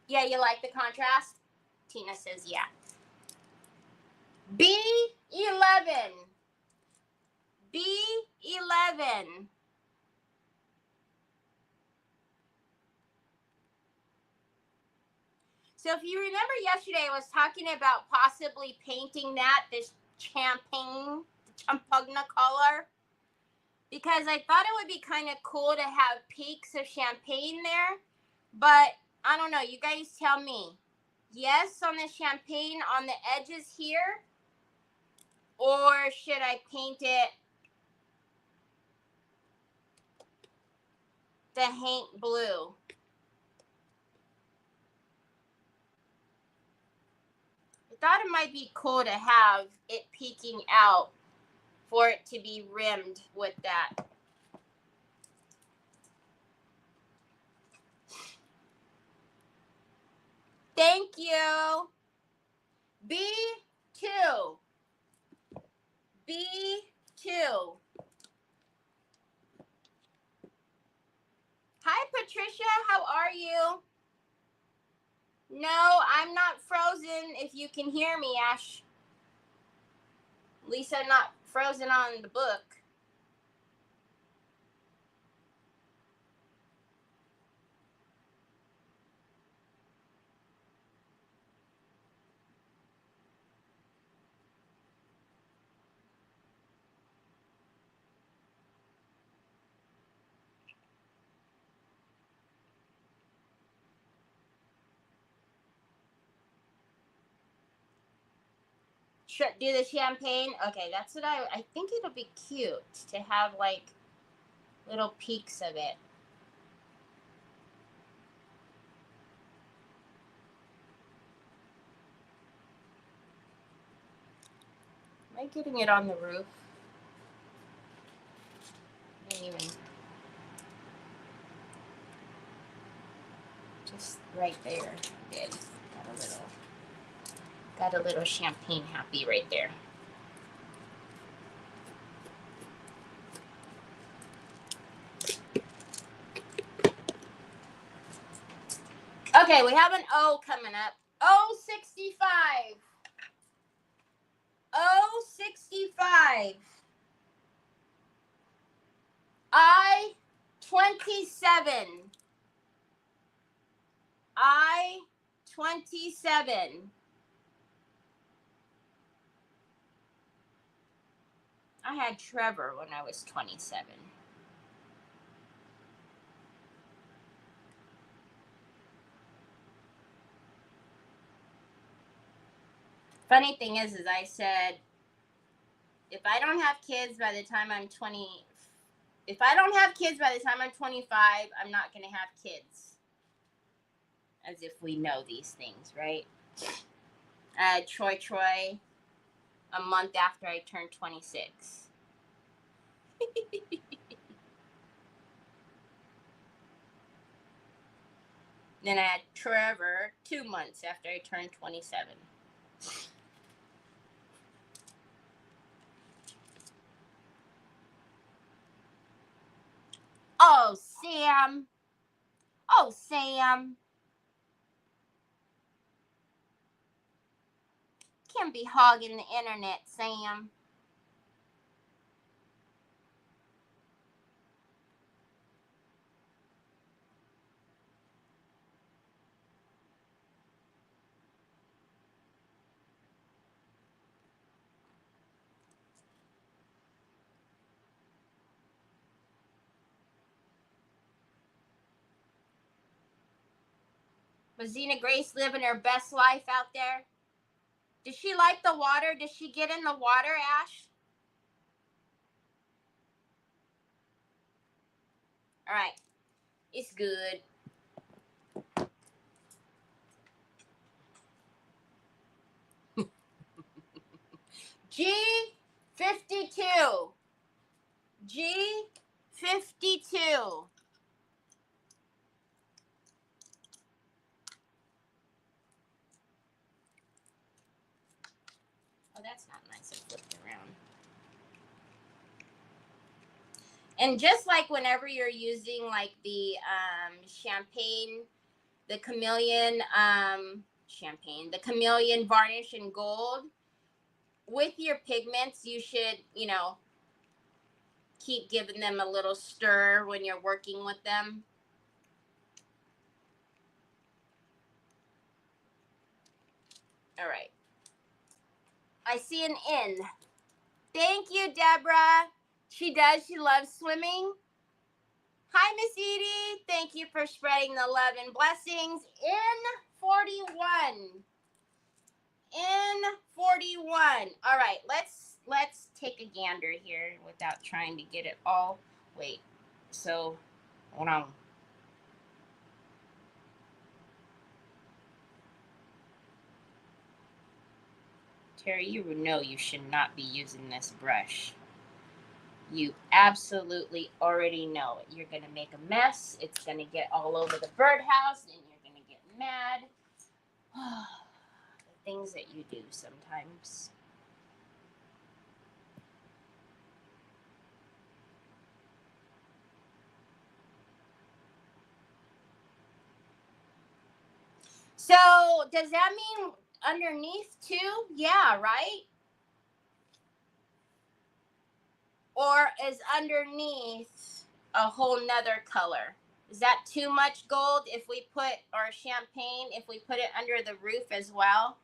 Yeah, you like the contrast? Tina says yeah. B11. B11. So if you remember yesterday, I was talking about possibly painting this champagne, champagne color, because I thought it would be kind of cool to have peaks of champagne there. But I don't know. You guys tell me. Yes on the champagne on the edges here, or should I paint it the Haint blue? I thought it might be cool to have it peeking out for it to be rimmed with that. Thank you. B2. B2. Hi, Patricia. How are you? No, I'm not frozen. If you can hear me, Ash. Lisa, not frozen on the book. Do the champagne. Okay, that's what I think it'll be cute to have like little peaks of it. Am I getting it on the roof? I didn't even. Just right there. Good. Got a little champagne happy right there. Okay, we have an O coming up. O65. O65. I27. I27. I had Trevor when I was 27. Funny thing is I said, if I don't have kids by the time I'm 20, if I don't have kids by the time I'm 25, I'm not going to have kids. As if we know these things, right? I had Troy a month after I turned 26. Then I had Trevor 2 months after I turned 27. Oh, Sam. Oh, Sam. Can't be hogging the internet, Sam. Was Zena Grace living her best life out there? Does she like the water? Does she get in the water, Ash? All right. It's good. G52. G52. Oh, that's not nice. I flipped it around. And just like whenever you're using like the champagne, the chameleon the chameleon varnish in gold, with your pigments, you should, keep giving them a little stir when you're working with them. All right. I see an N. Thank you, Deborah. She does. She loves swimming. Hi, Miss Edie. Thank you for spreading the love and blessings. N41. N41. All right, let's take a gander here without trying to get it all. Wait. So, hold on. Terry, you know you should not be using this brush. You absolutely already know it. You're going to make a mess. It's going to get all over the birdhouse, and you're going to get mad. The things that you do sometimes. So, does that mean underneath too? Yeah, right? Or is underneath a whole nother color? Is that too much gold if we put, or champagne, if we put it under the roof as well?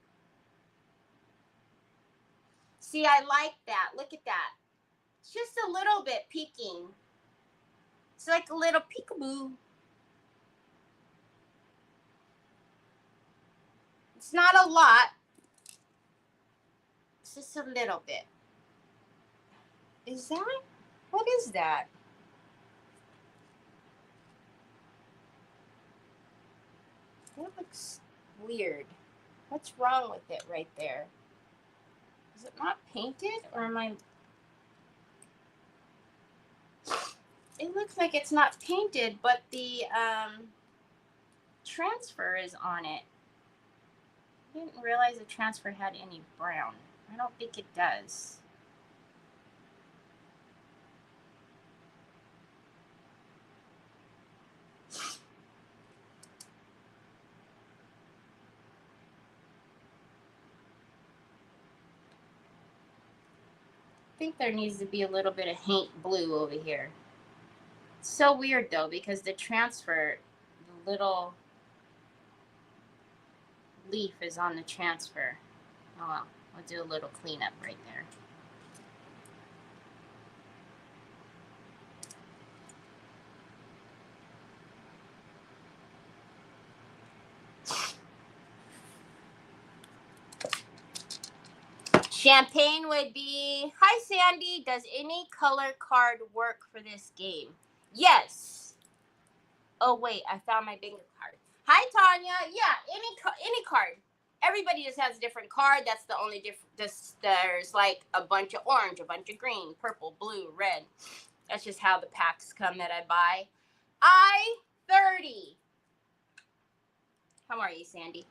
See, I like that. Look at that. It's just a little bit peeking. It's like a little peekaboo. It's not a lot. It's just a little bit. Is that? What is that? That looks weird. What's wrong with it right there? Is it not painted, or am I? It looks like it's not painted, but the transfer is on it. I didn't realize the transfer had any brown. I don't think it does. I think there needs to be a little bit of haint blue over here. It's so weird though, because the transfer, the little leaf is on the transfer. Oh well, I'll do a little cleanup right there. Champagne would be, hi Sandy, does any color card work for this game? Yes. Oh wait, I found my bingo card. Hi Tanya, yeah, any card. Everybody just has a different card. That's the only difference. There's like a bunch of orange, a bunch of green, purple, blue, red. That's just how the packs come that I buy. I-30. How are you, Sandy?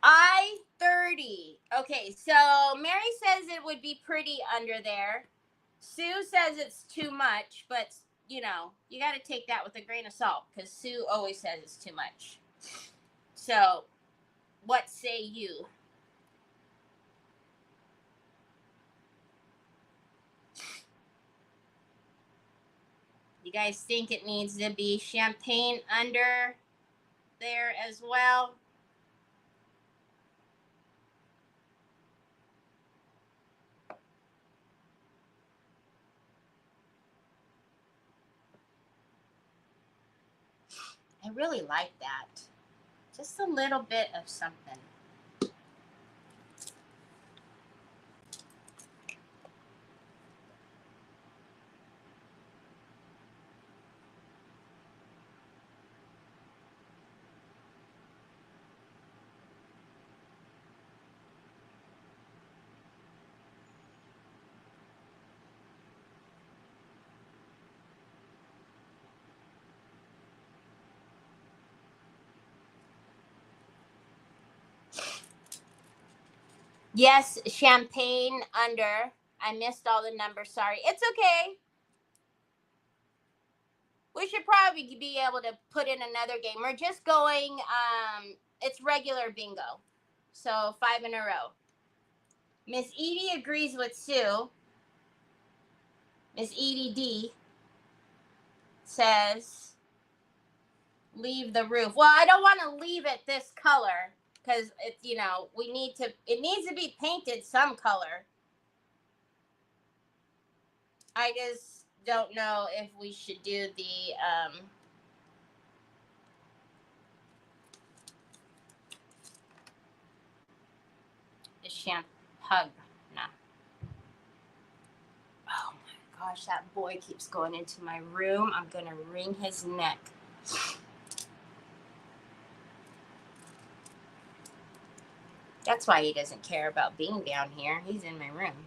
I-30. Okay, so Mary says it would be pretty under there. Sue says it's too much, but you know, you got to take that with a grain of salt because Sue always says it's too much. So, what say you? You guys think it needs to be champagne under there as well? I really like that. Just a little bit of something. Yes, champagne under. I missed all the numbers. Sorry. It's okay. We should probably be able to put in another game. We're just going, it's regular bingo. So 5 in a row. Miss Edie agrees with Sue. Miss Edie D says, leave the roof. Well, I don't want to leave it this color because it's, you know, it needs to be painted some color. I just don't know if we should do the hug. No. Oh my gosh, that boy keeps going into my room. I'm gonna wring his neck. That's why he doesn't care about being down here. He's in my room.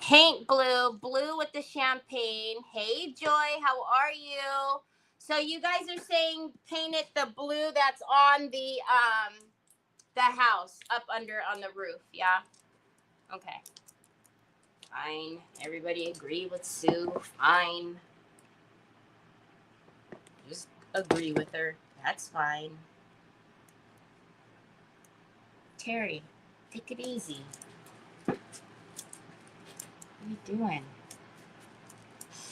Paint blue with the champagne. Hey Joy, how are you? So you guys are saying paint it the blue that's on the house up under on the roof, yeah? Okay. Fine. Everybody agree with Sue. Fine. Just agree with her. That's fine. Terry, take it easy. What are you doing?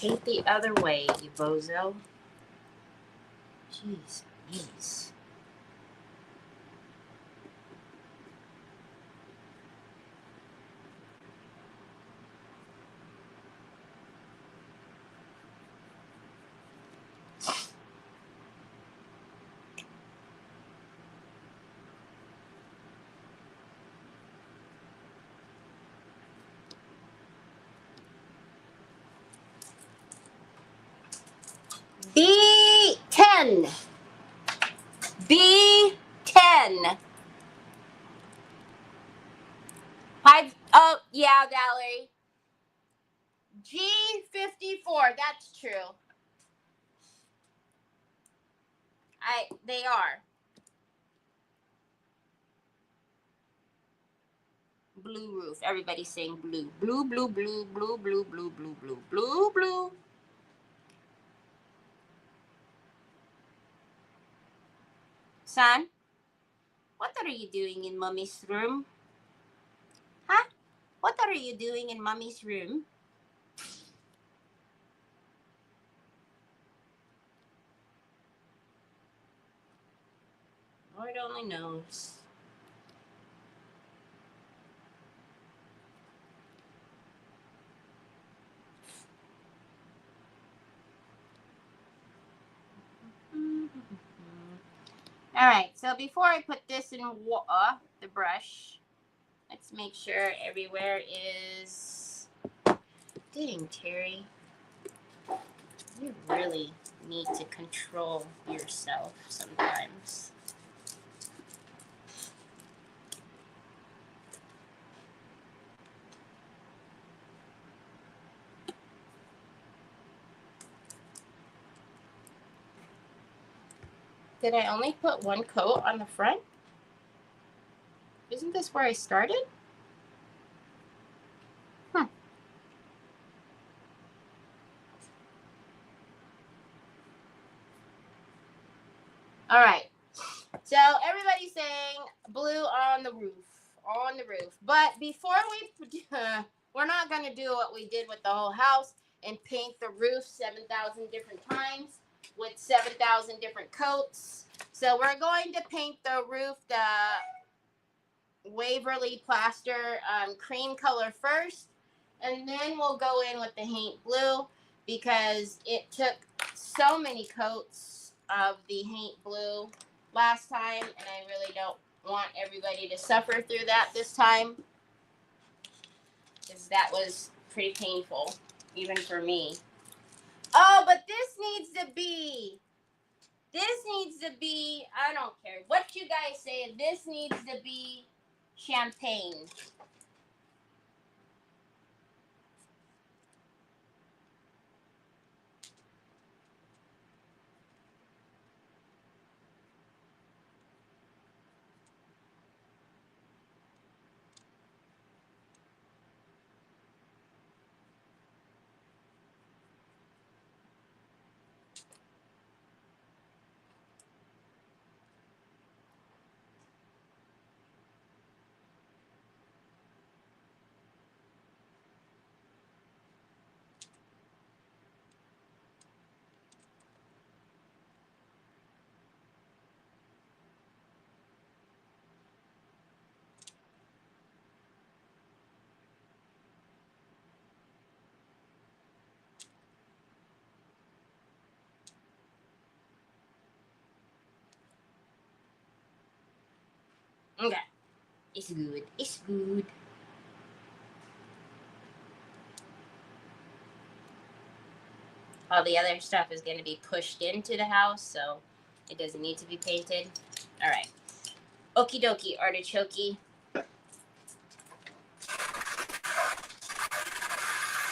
Paint the other way, you bozo. Jeez, jeez. B10. B10. Oh, yeah, Valerie. G54. That's true. They are. Blue roof. Everybody's saying blue. Blue, blue, blue, blue, blue, blue, blue, blue, blue, blue. Son, what are you doing in Mommy's room? Huh? What are you doing in Mommy's room? Lord only knows. All right, so before I put this in the brush, let's make sure everywhere is... Dang, Terry. You really need to control yourself sometimes. Did I only put one coat on the front? Isn't this where I started? Huh. All right. So everybody's saying blue on the roof. On the roof. But before we're not going to do what we did with the whole house and paint the roof 7,000 different times with 7,000 different coats. So we're going to paint the roof the Waverly plaster cream color first, and then we'll go in with the Haint blue because it took so many coats of the Haint blue last time, and I really don't want everybody to suffer through that this time because that was pretty painful even for me. Oh, but this needs to be, I don't care what you guys say, this needs to be champagne. Okay. It's good. It's good. All the other stuff is going to be pushed into the house, so it doesn't need to be painted. All right. Okie dokie, artichoke.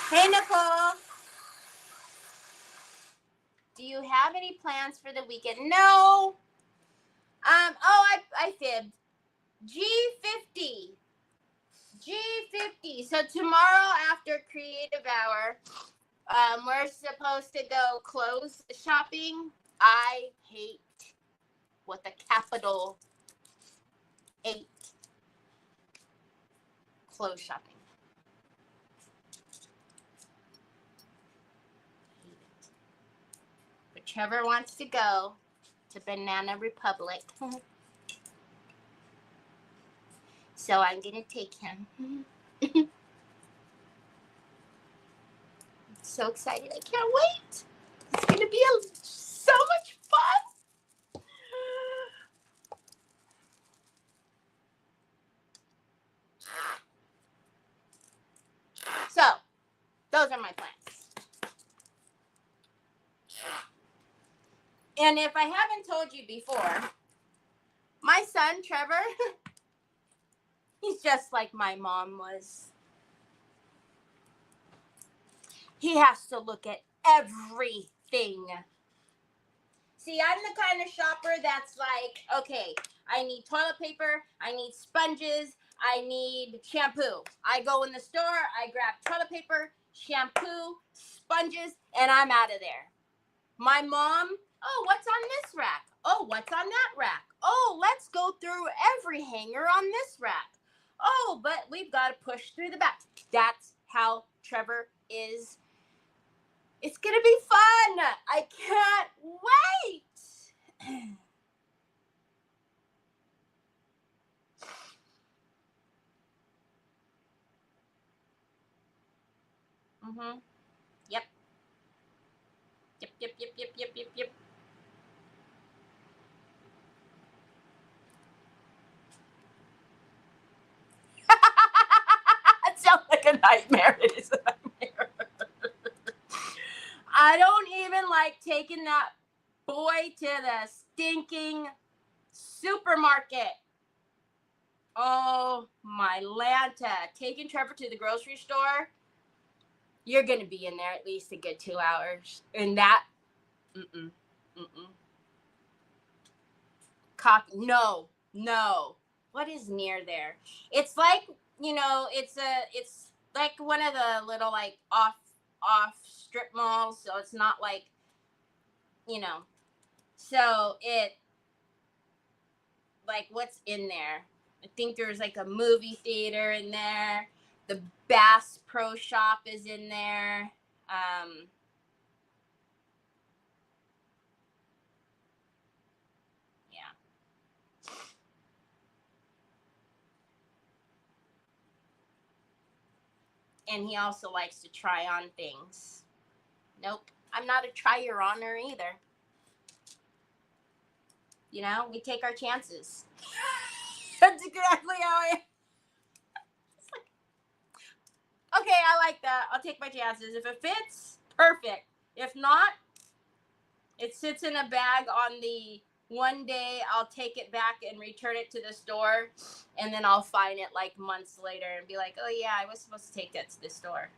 Hey, Nicole. Do you have have any plans for the weekend? No. I fibbed. G50. G50. So tomorrow after Creative Hour, we're supposed to go clothes shopping. I hate with a capital 8 clothes shopping. Hate it. But Trevor wants to go to Banana Republic. So I'm going to take him. So excited. I can't wait. It's going to be so much fun. So, those are my plans. And if I haven't told you before, my son, Trevor, he's just like my mom was. He has to look at everything. See, I'm the kind of shopper that's like, okay, I need toilet paper, I need sponges, I need shampoo. I go in the store, I grab toilet paper, shampoo, sponges, and I'm out of there. My mom, oh, what's on this rack? Oh, what's on that rack? Oh, let's go through every hanger on this rack. Oh, but we've got to push through the back. That's how Trevor is. It's going to be fun. I can't wait. Mm-hmm. Yep. Yep. It sounds like a nightmare. It is a nightmare. I don't even like taking that boy to the stinking supermarket. Oh, my Lanta. Taking Trevor to the grocery store, you're going to be in there at least a good 2 hours. And that, Coffee. No. What is near there? It's like, it's like one of the little like off strip malls. So it's not like, so it, like what's in there? I think there's like a movie theater in there. The Bass Pro Shop is in there. Yeah. And he also likes to try on things. Nope. I'm not a tryer-oner either. We take our chances. That's exactly how I am. Okay, I like that. I'll take my chances. If it fits, perfect. If not, it sits in a bag on the one day I'll take it back and return it to the store, and then I'll find it like months later and be like, oh yeah, I was supposed to take that to the store.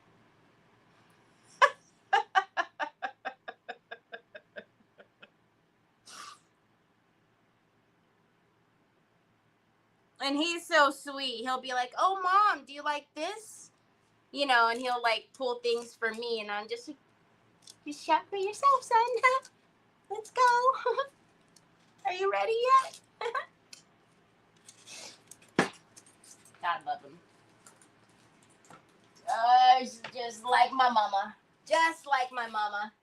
And he's so sweet. He'll be like, oh mom, do you like this? And he'll like pull things for me, and I'm just like, you shop for yourself, son. Let's go. Are you ready yet? God love him. Just like my mama. Just like my mama.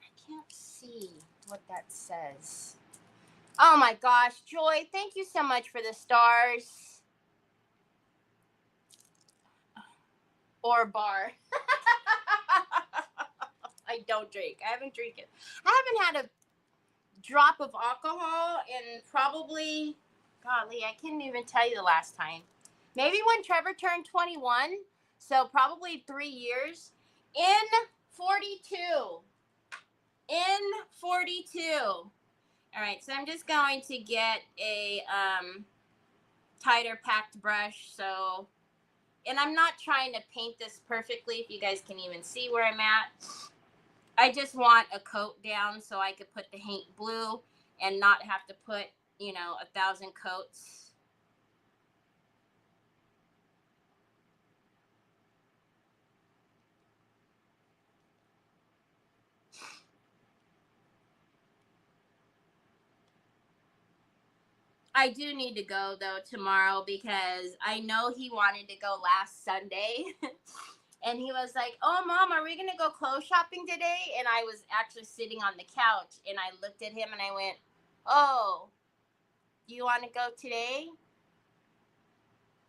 I can't see what that says. Oh my gosh, Joy, thank you so much for the stars. Or bar. I don't drink. I haven't drank it. I haven't had a drop of alcohol in probably, golly, I can't even tell you the last time. Maybe when Trevor turned 21, so probably 3 years. In 42. All right, so I'm just going to get a tighter packed brush. So, and I'm not trying to paint this perfectly, if you guys can even see where I'm at. I just want a coat down so I could put the paint blue and not have to put, 1,000 coats. I do need to go though tomorrow because I know he wanted to go last Sunday. And he was like, "Oh, Mom, are we going to go clothes shopping today?" And I was actually sitting on the couch and I looked at him and I went, "Oh, you want to go today?"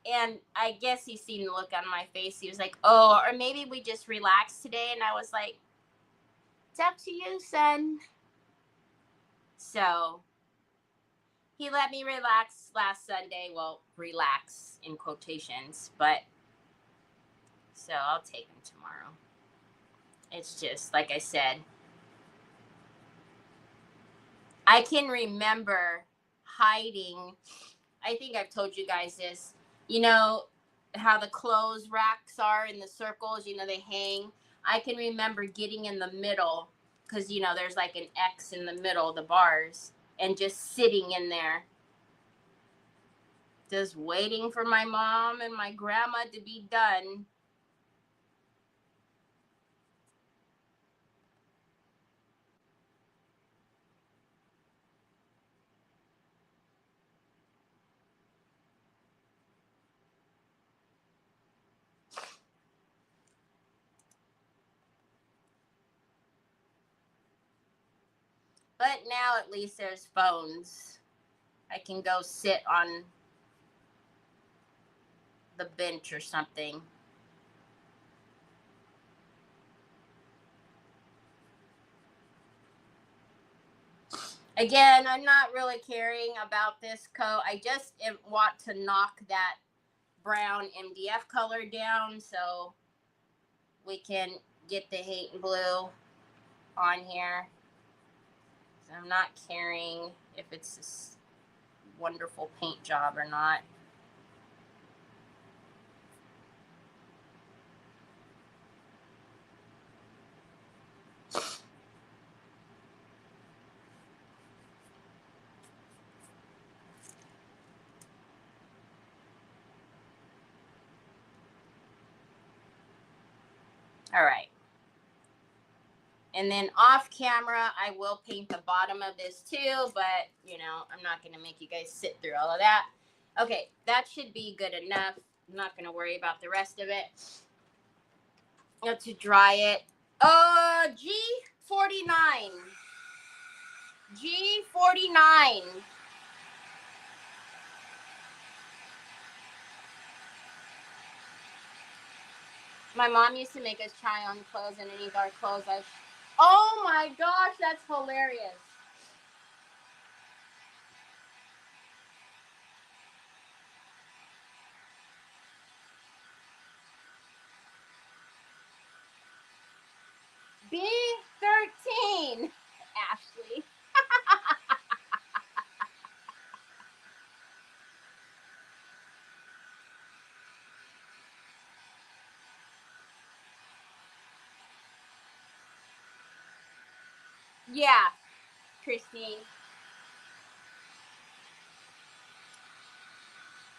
And I guess he seen the look on my face. He was like, "Oh, or maybe we just relax today." And I was like, "It's up to you, son." So he let me relax last Sunday. Well, relax in quotations, but so I'll take him tomorrow. It's just, like I said, I can remember hiding. I think I've told you guys this. You know how the clothes racks are in the circles, they hang. I can remember getting in the middle because, there's like an X in the middle of the bars and just sitting in there, just waiting for my mom and my grandma to be done. But now at least there's phones. I can go sit on the bench or something. Again, I'm not really caring about this coat. I just want to knock that brown MDF color down so we can get the hate and blue on here. So I'm not caring if it's this wonderful paint job or not. All right. And then off camera, I will paint the bottom of this too, but I'm not going to make you guys sit through all of that. Okay, that should be good enough. I'm not going to worry about the rest of it. To dry it. G49. G49. My mom used to make us try on clothes underneath our clothes. Oh my gosh, that's hilarious. B13, Ashley. Yeah, Christine.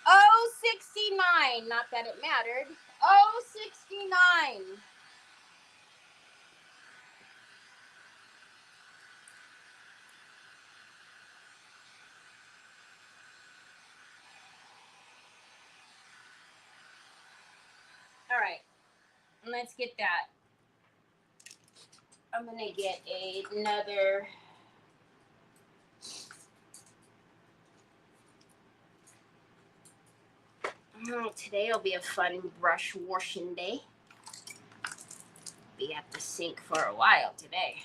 Oh, 69. Not that it mattered. Oh, 69. All right, let's get that. I'm going to get another. Oh, today will be a fun brush washing day. Be at the sink for a while today.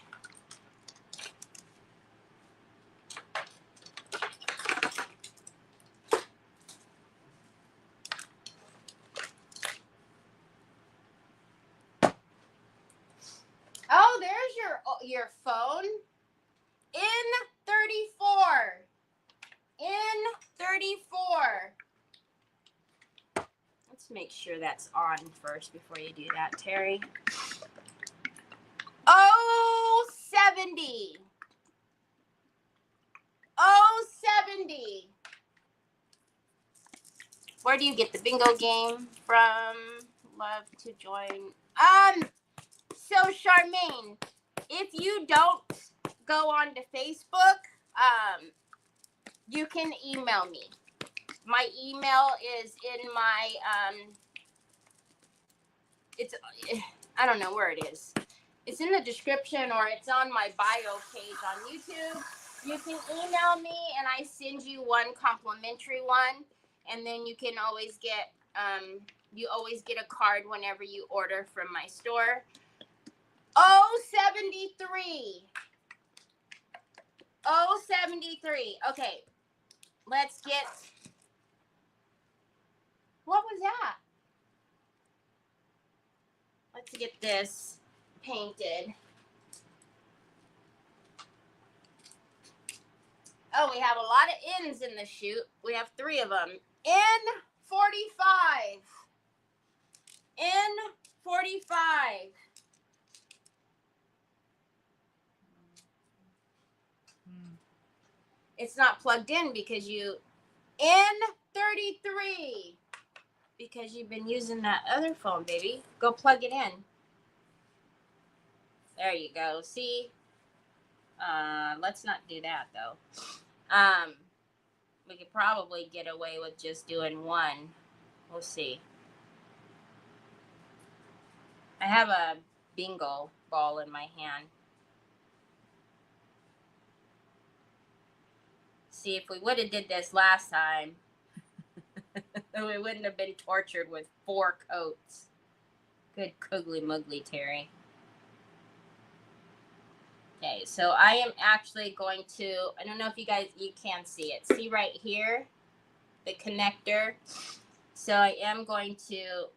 Oh, there's your phone. In 34. In 34. Let's make sure that's on first before you do that, Terry. Oh, 70. Oh, 70. Where do you get the bingo game from? Love to join. So Charmaine, if you don't go on to Facebook, you can email me. My email is in my, I don't know where it is. It's in the description or it's on my bio page on YouTube. You can email me and I send you one complimentary one. And then you can always get, you always get a card whenever you order from my store. Oh, 73. Oh, 73. Okay. Let's get, what was that? Let's get this painted. Oh, we have a lot of N's in the chute. We have 3 of them. N45. N45. It's not plugged in because you... N33. Because you've been using that other phone, baby. Go plug it in. There you go. See? Let's not do that, though. We could probably get away with just doing one. We'll see. I have a bingo ball in my hand. See, if we would have did this last time, we wouldn't have been tortured with 4 coats. Good googly muggly, Terry. Okay, so I am actually going to, I don't know if you can see it. See right here, the connector. So I am going to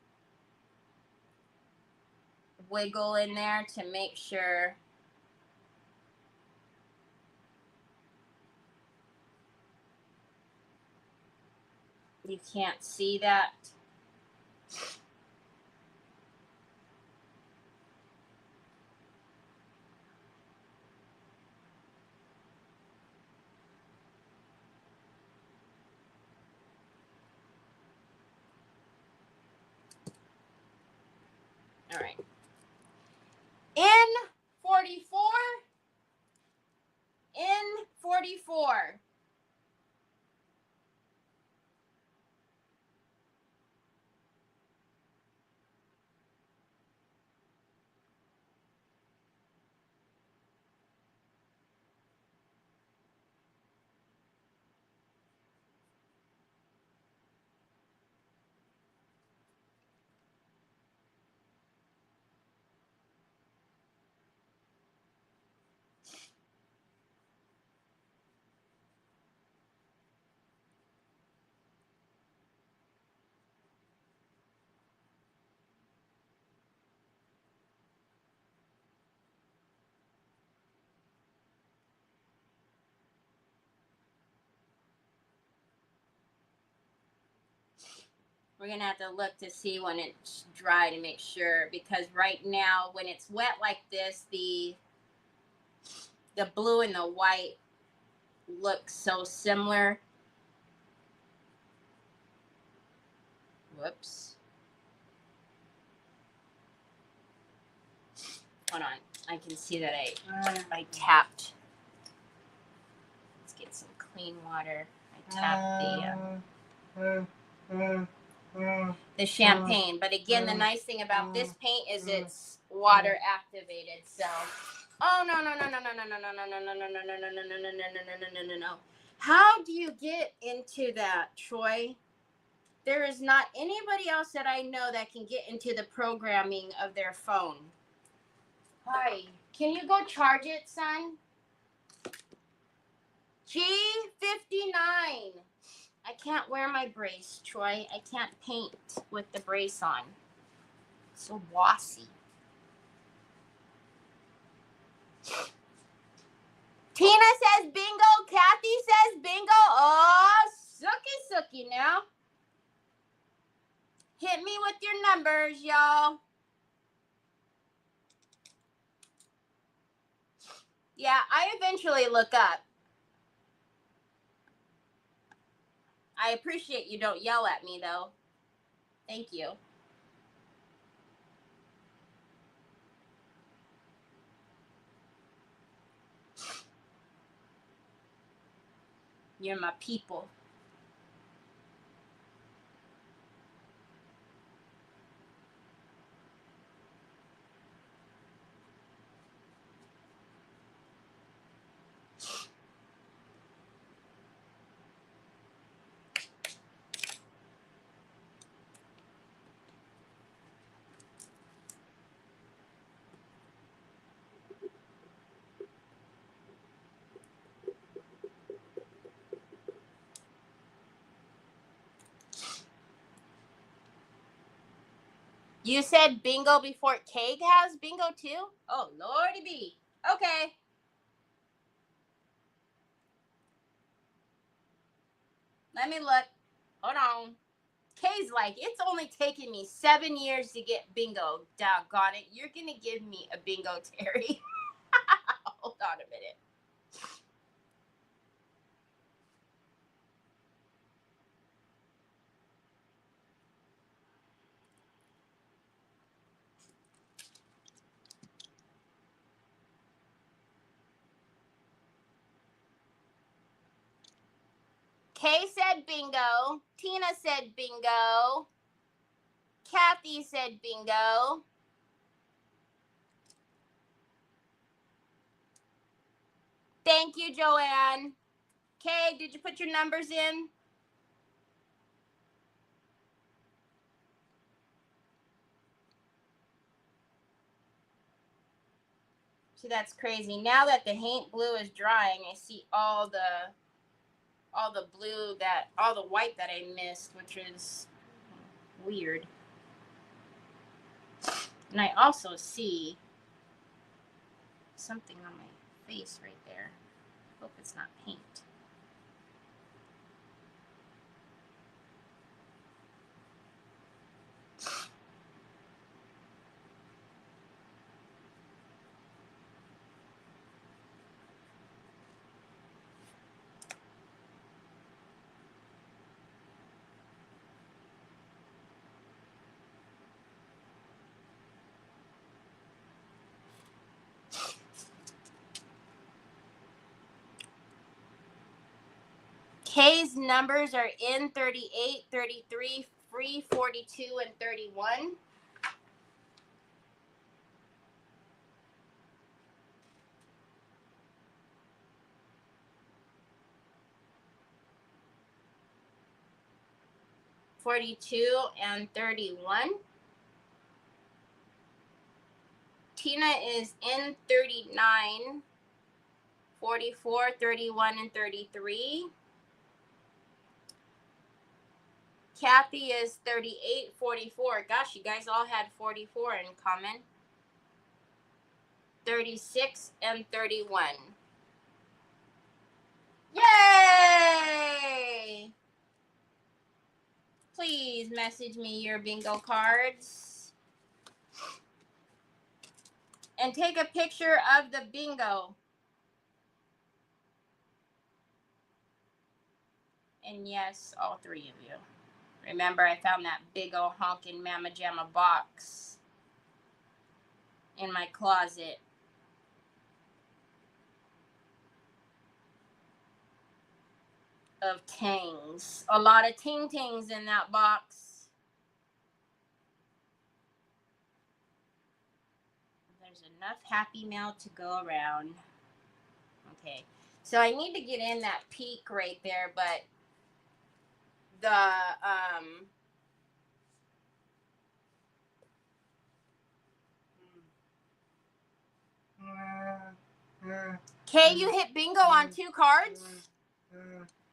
wiggle in there to make sure you can't see that. All right. N44. N44. We're going to have to look to see when it's dry to make sure, because right now when it's wet like this, the blue and the white look so similar. Whoops. Hold on. I can see that I tapped. Let's get some clean water. I tapped the champagne. But again, the nice thing about this paint is it's water activated. So, oh no. How do you get into that, Troy? There is not anybody else that I know that can get into the programming of their phone. Hi, can you go charge it, son? G59. I can't wear my brace, Troy. I can't paint with the brace on. So bossy. Tina says bingo. Kathy says bingo. Oh, sucky now. Hit Hit me with your numbers, y'all. Yeah, I eventually look up. I appreciate you don't yell at me, though. Thank you. You're my people. You said bingo before Keg has bingo too? Oh, Lordy be. Okay. Let me look. Hold on. Kay's like, it's only taken me 7 years to get bingo. Doggone it. You're going to give me a bingo, Terry. Hold on a minute. Kay said bingo. Tina said bingo. Kathy said bingo. Thank you, Joanne. Kay, did you put your numbers in? See, that's crazy. Now that the paint blue is drying, I see all the blue all the white that I missed, which is weird. And I also see something on my face right there. Hope it's not paint. K's numbers are in 38, 33, free 42, and 31. And 31. Tina is in 39, 44, 31, and 33. Kathy is 38, 44. Gosh, you guys all had 44 in common. 36 and 31. Yay! Please message me your bingo cards. And take a picture of the bingo. And yes, all three of you. Remember, I found that big old honkin' Mama Jamma box in my closet. Of tings. A lot of ting-tings in that box. There's enough Happy Mail to go around. Okay. So I need to get in that peak right there, but the Kay, you hit bingo on 2 cards?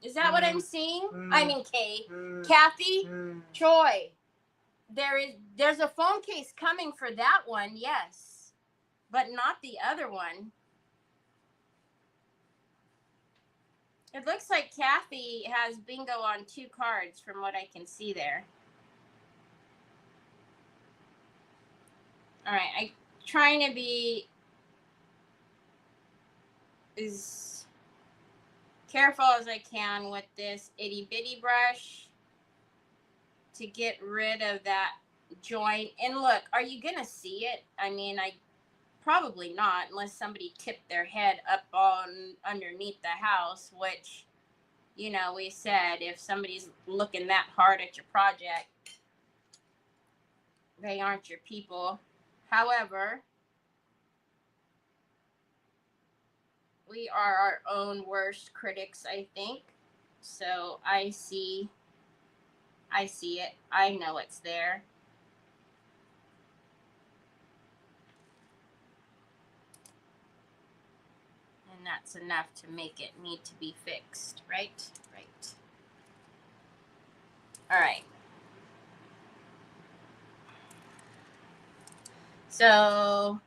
Is that what I'm seeing? I mean Kay. Kathy? Troy. There's a phone case coming for that one, yes. But not the other one. It looks like Kathy has bingo on 2 cards from what I can see there. All right, I'm trying to be as careful as I can with this itty bitty brush to get rid of that joint. And look, are you gonna see it? I mean, I probably not, unless somebody tipped their head up on underneath the house, which, you know, we said if somebody's looking that hard at your project, they aren't your people. However, we are our own worst critics, I think. So I see it. I know it's there. And that's enough to make it need to be fixed, right? Right. All right. So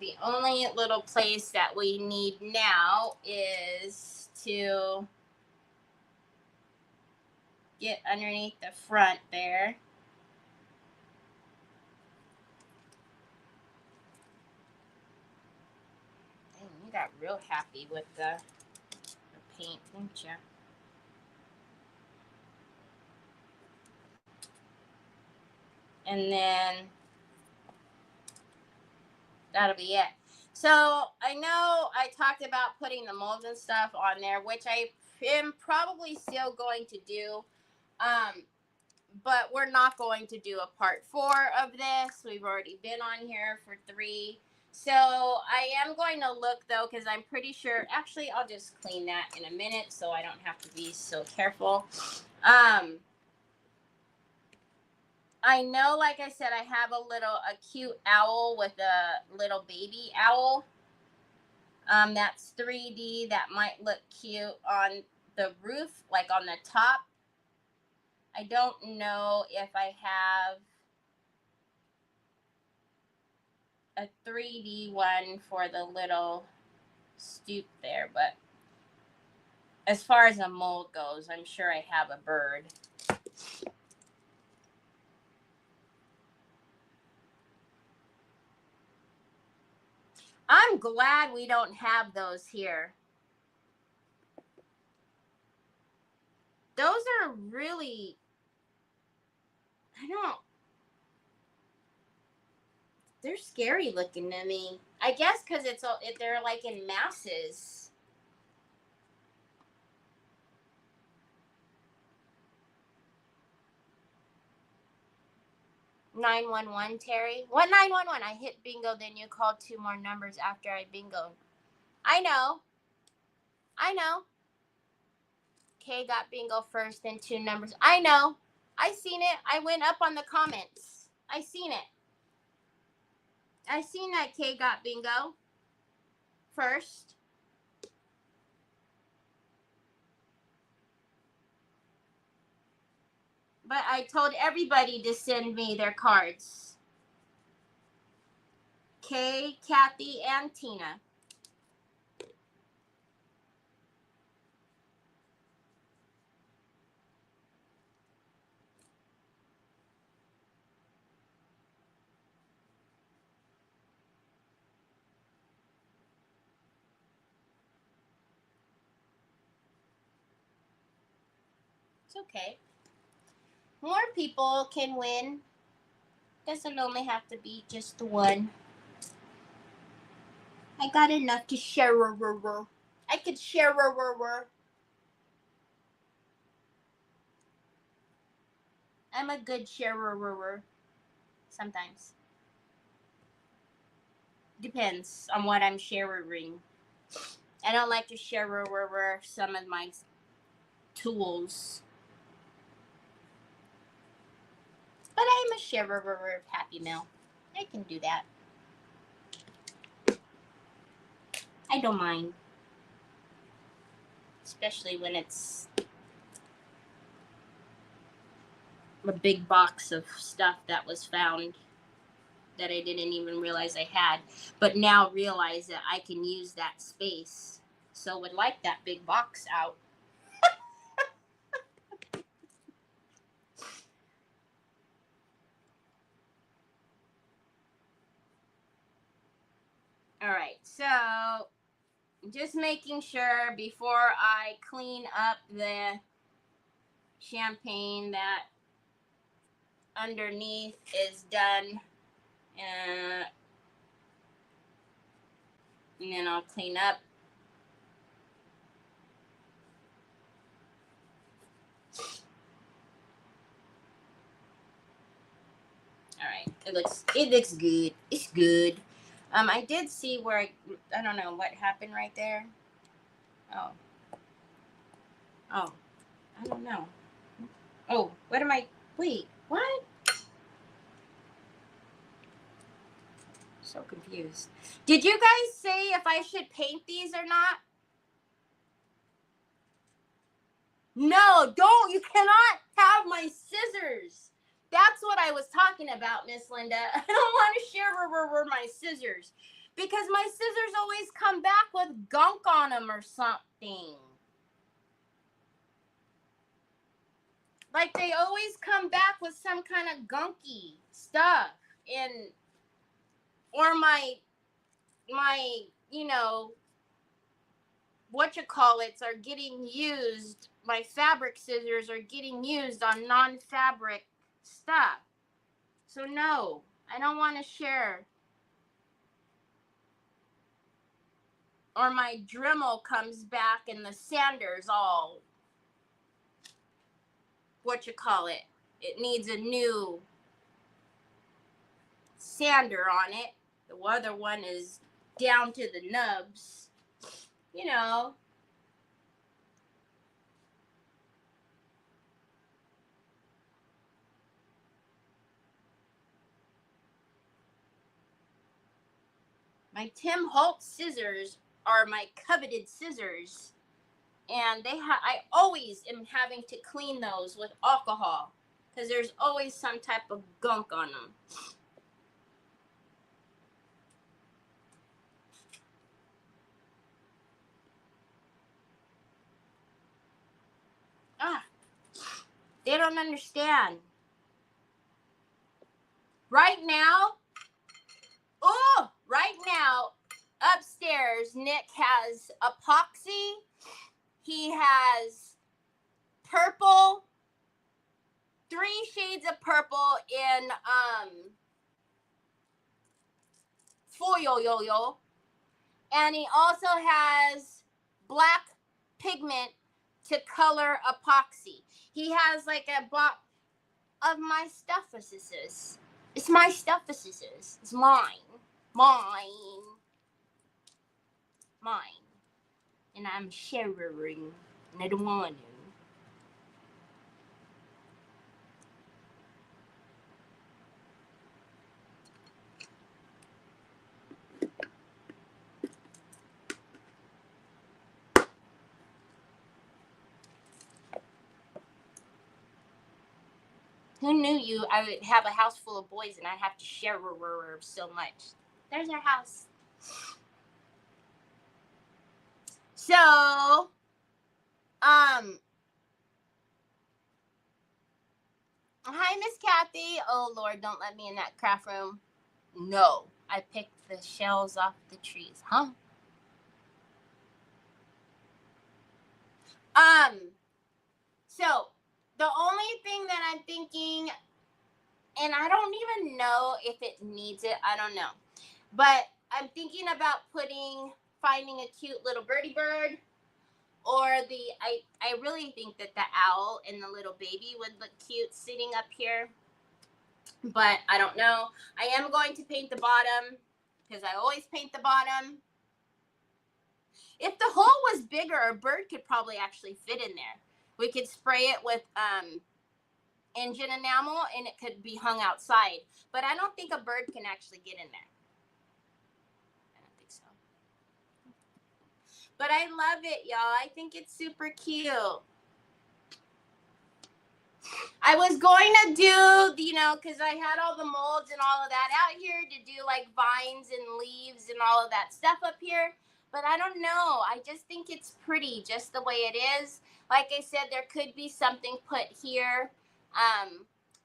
the only little place that we need now is to get underneath the front there. Dang, you got real happy with the paint, didn't you? And then that'll be it. So I know I talked about putting the molds and stuff on there, which I am probably still going to do. But we're not going to do a part 4 of this. We've already been on here for 3. So I am going to look though, because I'm pretty sure, actually I'll just clean that in a minute so I don't have to be so careful. I know, like I said, I have a cute owl with a little baby owl. That's 3D. That might look cute on the roof, like on the top. I don't know if I have a 3D one for the little stoop there, but as far as a mold goes, I'm sure I have a bird. I'm glad we don't have those here. Those are really, they're scary looking to me. I guess because they're like in masses. 911, Terry. What 911? I hit bingo, then you called 2 more numbers after I bingoed. I know. Kay got bingo first, then 2 numbers. I know. I seen it. I went up on the comments. I seen it. I seen that Kay got bingo first. But I told everybody to send me their cards. Kay, Kathy, and Tina. It's okay. More people can win. Doesn't only have to be just one. I got enough to share. I could share. I'm a good sharer. Sometimes. Depends on what I'm sharing. I don't like to share some of my tools. But I'm a sharer of Happy Meal. I can do that. I don't mind. Especially when it's a big box of stuff that was found that I didn't even realize I had, but now realize that I can use that space. So would like that big box out. All right, so just making sure before I clean up the champagne that underneath is done. And then I'll clean up. All right, it looks good. It's good. I did see where I don't know what happened right there. Oh, I don't know. Oh, what am I? Wait, what? So confused. Did you guys say if I should paint these or not? No, don't. You cannot have my scissors. That's what I was talking about, Miss Linda. I don't want to share my scissors because my scissors always come back with gunk on them or something. Like they always come back with some kind of gunky stuff or my are getting used. My fabric scissors are getting used on non-fabric stuff. So no, I don't want to share. Or my Dremel comes back and the sander's all it needs a new sander on it. The other one is down to the nubs. My Tim Holtz scissors are my coveted scissors. And I always am having to clean those with alcohol because there's always some type of gunk on them. They don't understand. Right now, upstairs, Nick has epoxy. He has purple, 3 shades of purple in foil, and he also has black pigment to color epoxy. He has like a box of my stuffuses. It's my stuffuses. It's mine. And I'm sharing, and I don't want to. Who knew I would have a house full of boys and I'd have to share so much. There's our house. So, hi, Miss Kathy. Oh, Lord, don't let me in that craft room. No, I picked the shells off the trees. Huh? So, the only thing that I'm thinking, and I don't even know if it needs it, I don't know. But I'm thinking about finding a cute little birdie bird, or I really think that the owl and the little baby would look cute sitting up here. But I don't know. I am going to paint the bottom because I always paint the bottom. If the hole was bigger, a bird could probably actually fit in there. We could spray it with engine enamel and it could be hung outside. But I don't think a bird can actually get in there. I don't think so. But I love it, y'all. I think it's super cute. I was going to do, because I had all the molds and all of that out here to do like vines and leaves and all of that stuff up here. But I don't know. I just think it's pretty just the way it is. Like I said, there could be something put here.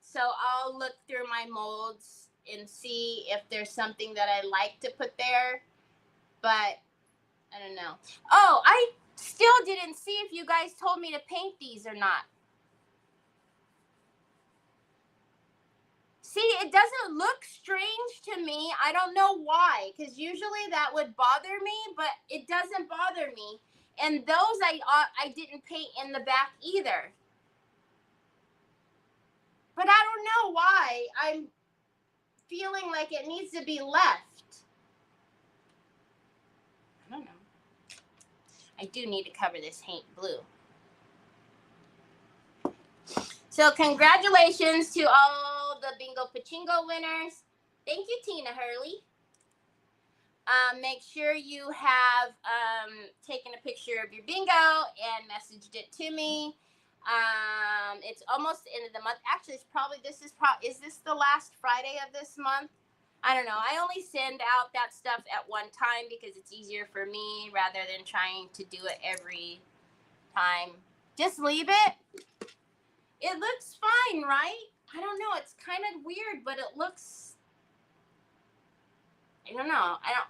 So I'll look through my molds and see if there's something that I like to put there. but I don't know. Oh, I still didn't see if you guys told me to paint these or not. See, it doesn't look strange to me. I don't know why, because usually that would bother me, but it doesn't bother me. And those I didn't paint in the back either. But I don't know why. I'm feeling like it needs to be left. I don't know. I do need to cover this paint blue. So congratulations to all the Bingo Pachingo winners. Thank you, Tina Hurley. Make sure you have taken a picture of your bingo and messaged it to me. It's almost the end of the month. Actually, is this the last Friday of this month? I don't know. I only send out that stuff at one time because it's easier for me rather than trying to do it every time. Just leave it. It looks fine, right? I don't know. It's kind of weird, but it looks. I don't know. I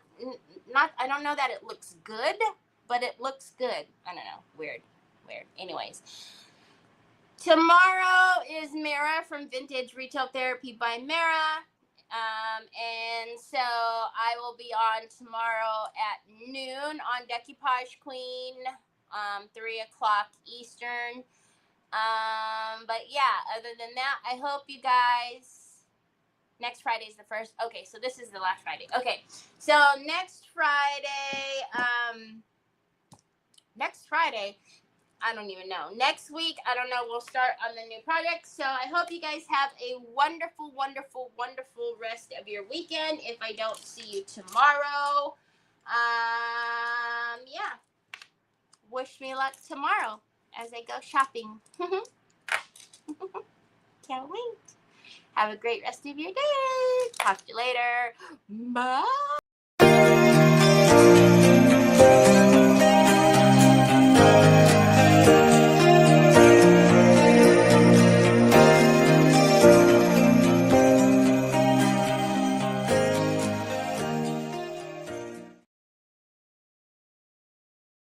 don't know that it looks good, but it looks good. I don't know. Weird. Anyways, tomorrow is Mara from Vintage Retail Therapy by Mara. And so I will be on tomorrow at noon on Decoupage Queen, 3 o'clock Eastern. But yeah, other than that, I hope you guys. Next Friday is the first. Okay, so this is the last Friday. Okay, so next Friday, I don't even know. Next week, I don't know. We'll start on the new project. So I hope you guys have a wonderful, wonderful, wonderful rest of your weekend. If I don't see you tomorrow, yeah. Wish me luck tomorrow as I go shopping. Can't wait. Have a great rest of your day. Talk to you later. Bye.